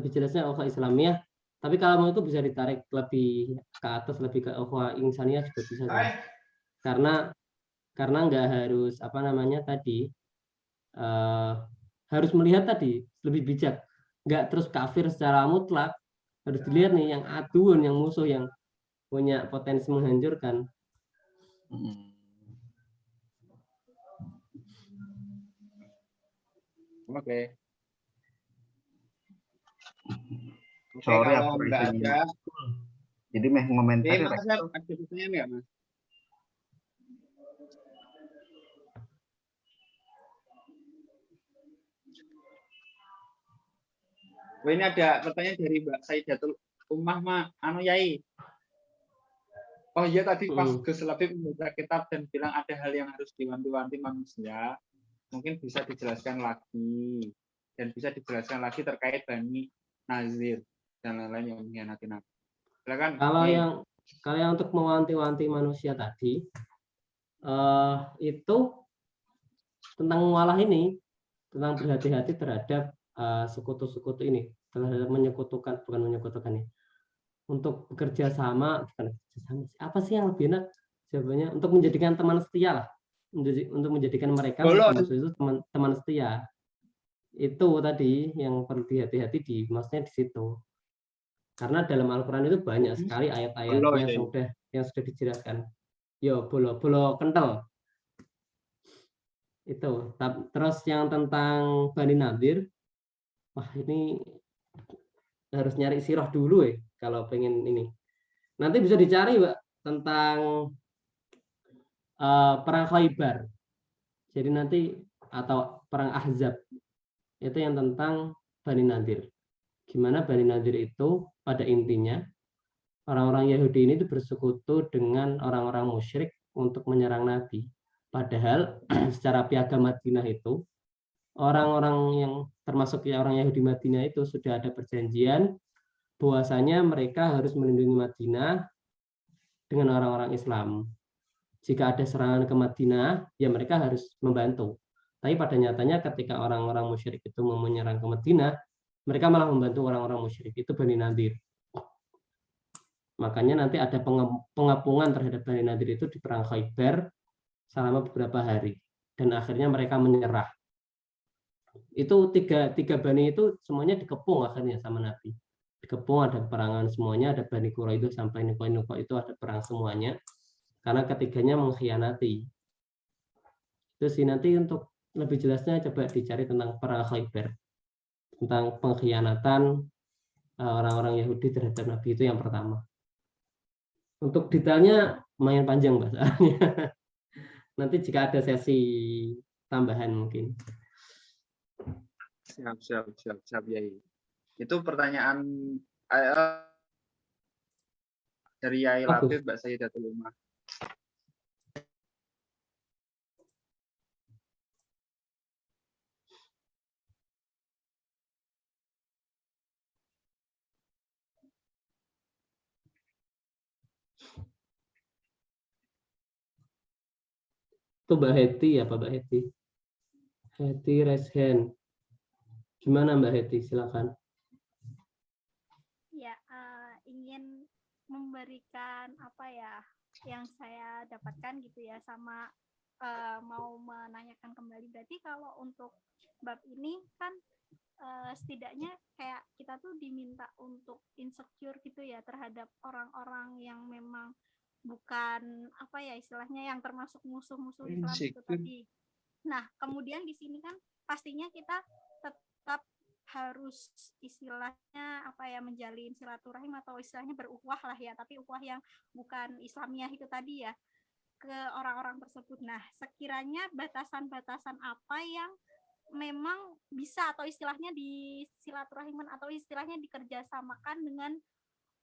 jelasnya ukhuwah Islamiyah. Tapi kalau mau itu bisa ditarik lebih ke atas, lebih ke ukhuwah Insaniyah juga bisa. Karena nggak harus tadi harus melihat tadi lebih bijak, nggak terus kafir secara mutlak. Harus dilihat nih yang aduan, yang musuh yang punya potensi menghancurkan. Oke. Sorry kalau aku nggak ada. Jadi meh ngomentari. Mas, ada pertanyaan nggak Mas? Ini ada pertanyaan dari Mbak Sayyidatul Ummah Yai. Oh iya tadi pas Gus Labib membaca kitab dan bilang ada hal yang harus diwanti-wanti manusia. Mungkin bisa dijelaskan lagi. Dan bisa dijelaskan lagi terkait Bani Nazir dan lain-lain yang mengkhianati Nabi. Silakan. Kalau yang untuk mewanti-wanti manusia tadi, itu tentang mualah ini, tentang berhati-hati terhadap sekutu-sekutu ini, terhadap bukan menyekutukan ya. Untuk bekerja sama, apa sih yang lebih enak? Jawabannya untuk menjadikan teman setia lah, untuk menjadikan mereka itu teman setia. Itu tadi yang perlu hati-hati maksudnya di situ. Karena dalam Al-Quran itu banyak sekali ayat-ayatnya yang sudah dijelaskan. Yo, bolo kental. Itu. Terus yang tentang Bani Nadir, wah ini harus nyari sirah dulu ya kalau pengen ini. Nanti bisa dicari Mbak tentang perang Khaybar. Jadi nanti atau perang Ahzab. Itu yang tentang Bani Nadir. Gimana Bani Nadir itu pada intinya orang-orang Yahudi ini bersekutu dengan orang-orang musyrik untuk menyerang Nabi. Padahal secara piagam Madinah itu orang-orang yang termasuk orang Yahudi Madinah itu sudah ada perjanjian bahwasanya mereka harus melindungi Madinah dengan orang-orang Islam. Jika ada serangan ke Madinah, ya mereka harus membantu. Tapi pada nyatanya ketika orang-orang musyrik itu mau menyerang ke Madinah, mereka malah membantu orang-orang musyrik. Itu Bani Nadir. Makanya nanti ada pengepungan terhadap Bani Nadir itu di perang Khaybar selama beberapa hari. Dan akhirnya mereka menyerah. Itu tiga Bani itu semuanya dikepung akhirnya sama Nabi. Dikepung, ada perangan semuanya, ada Bani Quraidah sampai Nuqa itu ada perang semuanya. Karena ketiganya mengkhianati. Itu sih nanti untuk lebih jelasnya coba dicari tentang perang Khaybar. Tentang pengkhianatan orang-orang Yahudi terhadap Nabi itu yang pertama. Untuk detailnya lumayan panjang bahasanya. Nanti jika ada sesi tambahan mungkin. Siap, Yai. Itu pertanyaan dari Yai Bagus. Labib, Mbak Sayyidatul Ummah. Itu Mbak Heti ya, Pak Mbak Heti. Heti raise hand. Gimana Mbak Heti? Silakan. Ya, ingin memberikan apa ya yang saya dapatkan gitu ya, sama mau menanyakan kembali. Berarti kalau untuk bab ini kan setidaknya kayak kita tuh diminta untuk insecure gitu ya terhadap orang-orang yang memang bukan apa ya istilahnya yang termasuk musuh-musuh Islam itu tadi. Nah, kemudian di sini kan pastinya kita tetap harus istilahnya apa ya menjalin silaturahim atau istilahnya berukhuwah lah ya, tapi ukhuwah yang bukan Islamiyah itu tadi ya ke orang-orang tersebut. Nah, sekiranya batasan-batasan apa yang memang bisa atau istilahnya di silaturahiman atau istilahnya dikerjasamakan dengan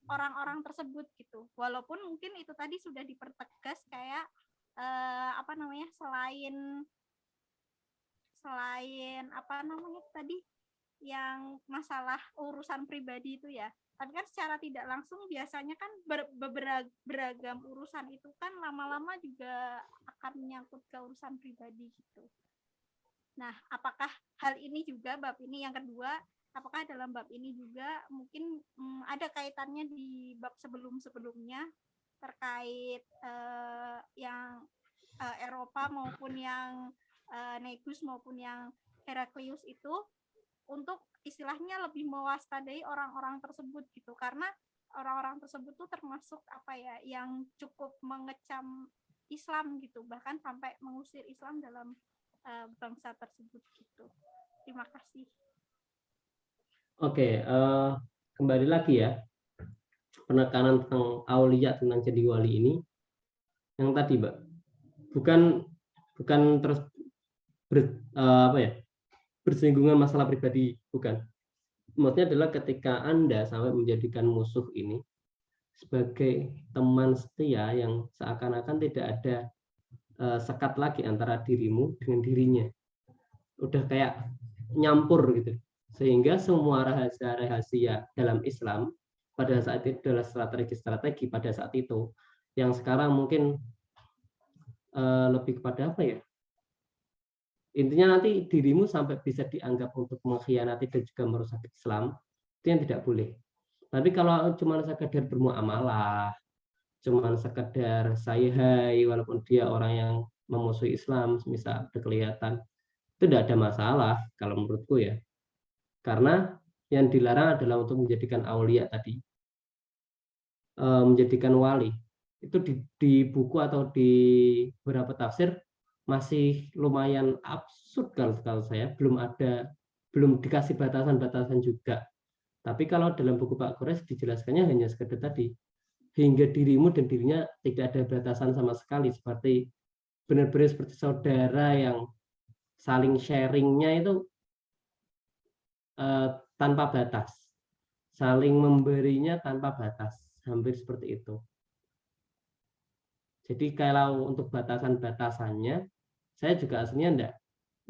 orang-orang tersebut gitu. Walaupun mungkin itu tadi sudah dipertegas kayak apa namanya selain apa namanya tadi yang masalah urusan pribadi itu ya. Tapi kan secara tidak langsung biasanya kan beragam urusan itu kan lama-lama juga akan menyangkut ke urusan pribadi gitu. Nah, apakah hal ini juga bab ini yang kedua, apakah dalam bab ini juga mungkin ada kaitannya di bab sebelum-sebelumnya terkait yang Eropa maupun yang Negus maupun yang Heraklius itu untuk istilahnya lebih mewaspadai orang-orang tersebut gitu, karena orang-orang tersebut tuh termasuk apa ya yang cukup mengecam Islam gitu, bahkan sampai mengusir Islam dalam bangsa tersebut gitu. Terima kasih. Oke, kembali lagi ya, penekanan tentang aulia, tentang jadi wali ini yang tadi Mbak, bukan terus bersinggungan masalah pribadi, bukan. Maksudnya adalah ketika Anda sampai menjadikan musuh ini sebagai teman setia yang seakan-akan tidak ada sekat lagi antara dirimu dengan dirinya, udah kayak nyampur gitu, sehingga semua rahasia-rahasia dalam Islam pada saat itu adalah strategi pada saat itu, yang sekarang mungkin lebih kepada apa ya, intinya nanti dirimu sampai bisa dianggap untuk mengkhianati dan juga merusak Islam, itu yang tidak boleh. Tapi kalau cuma sekedar bermuamalah, cuma sekedar sayhai walaupun dia orang yang memusuhi Islam, misal kelihatan, itu tidak ada masalah kalau menurutku ya. Karena yang dilarang adalah untuk menjadikan aulia tadi, menjadikan wali. Itu di buku atau di beberapa tafsir masih lumayan absurd kalau saya, belum dikasih batasan-batasan juga. Tapi kalau dalam buku Pak Quraisy dijelaskannya hanya sekedar tadi, hingga dirimu dan dirinya tidak ada batasan sama sekali, seperti benar-benar seperti saudara yang saling sharingnya itu tanpa batas, saling memberinya tanpa batas, hampir seperti itu. Jadi kalau untuk batasan-batasannya, saya juga aslinya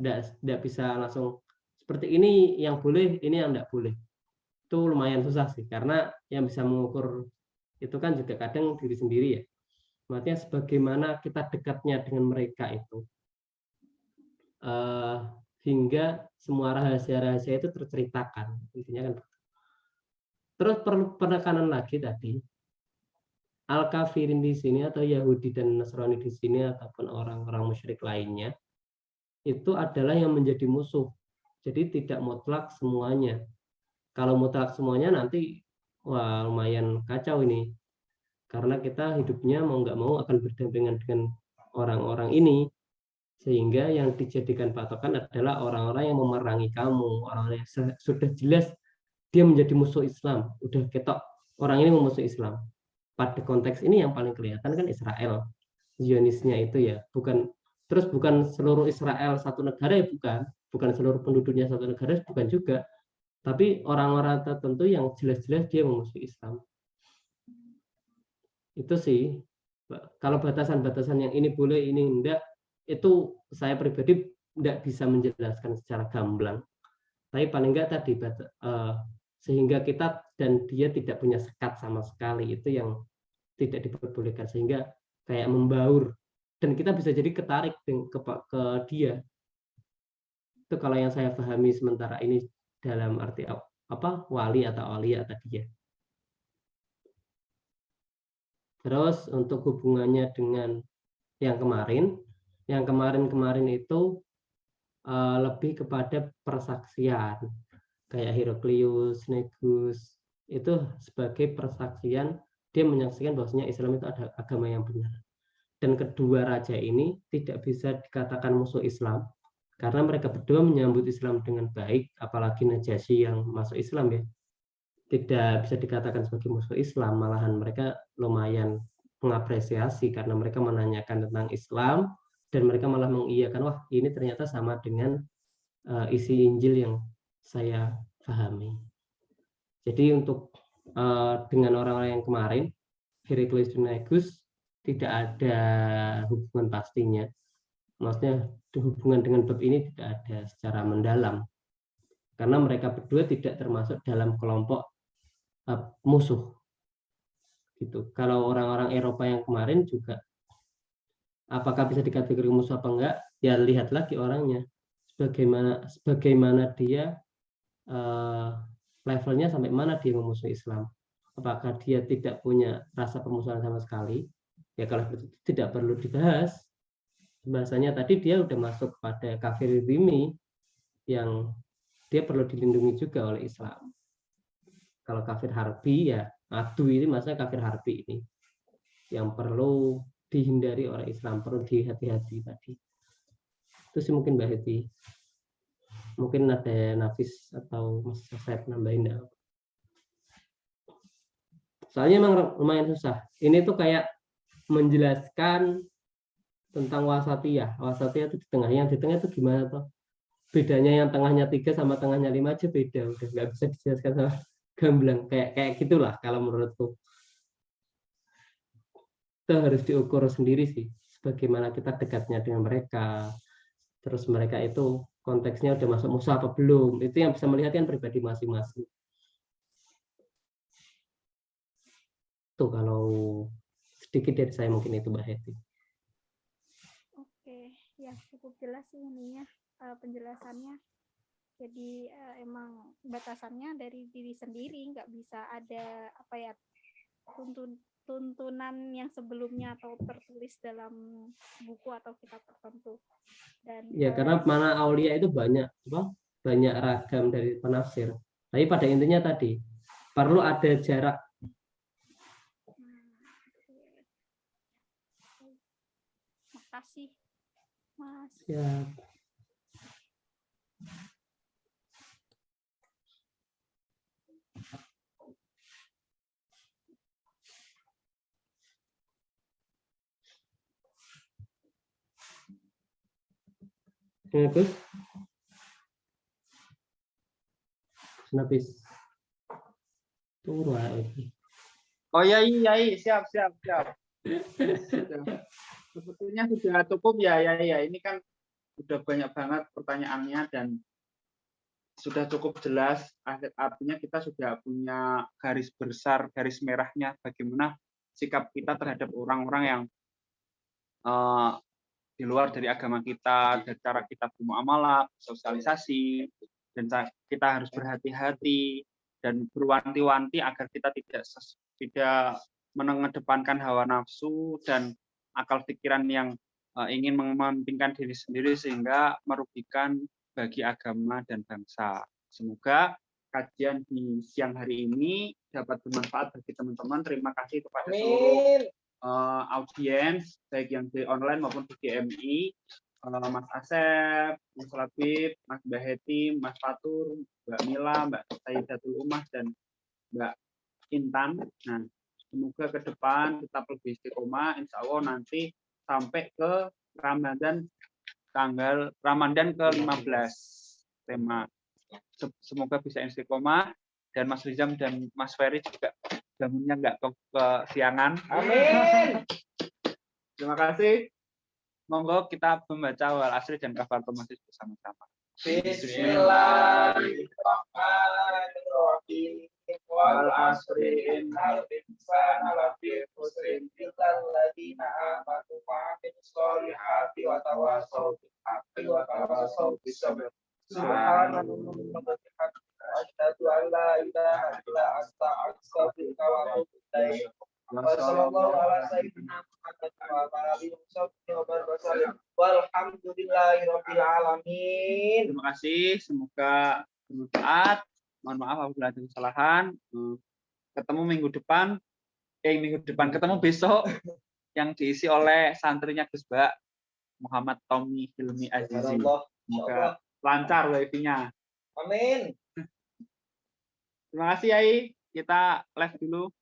enggak bisa langsung seperti ini yang boleh, ini yang enggak boleh. Itu lumayan susah sih, karena yang bisa mengukur itu kan juga kadang diri sendiri ya. Maksudnya sebagaimana kita dekatnya dengan mereka itu, hingga semua rahasia-rahasia itu terceritakan, intinya kan. Terus perlu penekanan lagi tadi, Al-Kafirin di sini atau Yahudi dan Nasrani di sini ataupun orang-orang musyrik lainnya itu adalah yang menjadi musuh. Jadi tidak mutlak semuanya. Kalau mutlak semuanya nanti wah lumayan kacau ini. Karena kita hidupnya mau nggak mau akan berdampingan dengan orang-orang ini, sehingga yang dijadikan patokan adalah orang-orang yang memerangi kamu, orang-orang yang sudah jelas dia menjadi musuh Islam, udah ketok orang ini memusuhi Islam. Pada konteks ini yang paling kelihatan kan Israel, Zionisnya itu ya, bukan Terus bukan seluruh Israel satu negara ya bukan seluruh penduduknya satu negara bukan juga, tapi orang-orang tertentu yang jelas-jelas dia memusuhi Islam. Itu sih. Kalau batasan-batasan yang ini boleh, ini enggak, itu saya pribadi enggak bisa menjelaskan secara gamblang. Tapi paling enggak tadi sehingga kita dan dia tidak punya sekat sama sekali, itu yang tidak diperbolehkan, sehingga kayak membaur dan kita bisa jadi ketarik ke dia. Itu kalau yang saya pahami sementara ini dalam arti apa wali atau aulia tadi ya. Terus untuk hubungannya dengan yang kemarin itu lebih kepada persaksian kayak Heraklius, Negus, itu sebagai persaksian dia menyaksikan bahwasanya Islam itu ada agama yang benar. Dan kedua raja ini tidak bisa dikatakan musuh Islam karena mereka berdua menyambut Islam dengan baik, apalagi Najasyi yang masuk Islam ya. Tidak bisa dikatakan sebagai musuh Islam, malahan mereka lumayan mengapresiasi karena mereka menanyakan tentang Islam dan mereka malah mengiyakan, wah ini ternyata sama dengan isi Injil yang saya pahami. Jadi untuk dengan orang-orang yang kemarin, Heraklius dan Negus, tidak ada hubungan pastinya. Maksudnya hubungan dengan bab ini tidak ada secara mendalam. Karena mereka berdua tidak termasuk dalam kelompok musuh. Gitu. Kalau orang-orang Eropa yang kemarin juga, apakah bisa dikategori musuh apa enggak? Ya lihat lagi orangnya. Bagaimana dia levelnya sampai mana dia memusuhi Islam. Apakah dia tidak punya rasa permusuhan sama sekali? Ya kalau itu tidak perlu dibahas. Bahasanya tadi dia udah masuk pada kafir dhimmi yang dia perlu dilindungi juga oleh Islam. Kalau kafir harbi ya adu ini maksudnya kafir harbi ini yang perlu dihindari oleh Islam, perlu dihati-hati tadi. Itu sih mungkin Mbak Heti. Mungkin ada Nafis atau Mas Sasep nambahin enggak? Soalnya memang lumayan susah. Ini tuh kayak menjelaskan tentang wasatiyah. Wasatiyah itu di tengah. Yang di tengah itu gimana tuh? Bedanya yang tengahnya 3 sama tengahnya 5 aja beda. Udah nggak bisa dijelaskan sama gamblang. Kayak gitulah kalau menurutku. Itu harus diukur sendiri sih. Bagaimana kita dekatnya dengan mereka. Terus mereka itu konteksnya udah masuk musuh apa belum. Itu yang bisa melihat kan pribadi masing-masing. Tuh kalau sedikit dari saya mungkin itu Mbak Heti. Oke, ya cukup jelas sih ininya penjelasannya. Jadi emang batasannya dari diri sendiri, nggak bisa ada apa ya tuntunan yang sebelumnya atau tertulis dalam buku atau kitab tertentu. Dan ya karena mana aulia itu banyak ragam dari penafsir. Tapi pada intinya tadi perlu ada jarak. Makasih, Mas. Ya. Gus? Nafis. Tunggu lagi. Oh ya, siap. Sebetulnya sudah cukup ya. Ini kan sudah banyak banget pertanyaannya dan sudah cukup jelas. Artinya kita sudah punya garis besar, garis merahnya bagaimana sikap kita terhadap orang-orang yang di luar dari agama kita, dari cara kita bermuamalah, sosialisasi, dan kita harus berhati-hati dan berwanti-wanti agar kita tidak mengedepankan hawa nafsu dan akal pikiran yang ingin mementingkan diri sendiri sehingga merugikan bagi agama dan bangsa. Semoga kajian di siang hari ini dapat bermanfaat bagi teman-teman. Terima kasih kepada seluruh audiens, baik yang di online maupun di GMI, Mas Asep, Mas Labib, Mas Mbak Heti, Mas Fatur, Mbak Mila, Mbak Sayyidatul Umah, dan Mbak Intan. Nah, semoga ke depan tetap lebih istiqomah, insya Allah nanti sampai ke Ramadan Ramadan ke-15 tema. Semoga bisa istiqomah, dan Mas Rizam dan Mas Ferry juga bangunnya nggak kesiangan. Amin. Terima kasih. Monggo kita membaca wal asri dan kafaratul majlis bersama-sama. Bismillahirrahmanirrahim. Wal asri innal insana lafi khusrin illa alladziina aamanu wa 'amilus sholihati wa tawassaw bil haqqi wa tawassaw bis sabr. Subhanallah wa bihamdihi asyhadu an la ilaha illa anta astaghfiruka wa atubu ilaik. Wassallallahu ala sayyidina Muhammad wa ala alihi wasallam. Walhamdulillahirabbil alamin. Terima kasih. Semoga bermanfaat. Mohon maaf apabila ada kesalahan. Ketemu minggu depan. Ketemu besok yang diisi oleh santrinya Gus Bak Muhammad Tommy Hilmi Azizi. Semoga lancar wifi-nya. Amin. Terima kasih Yai. Kita live dulu.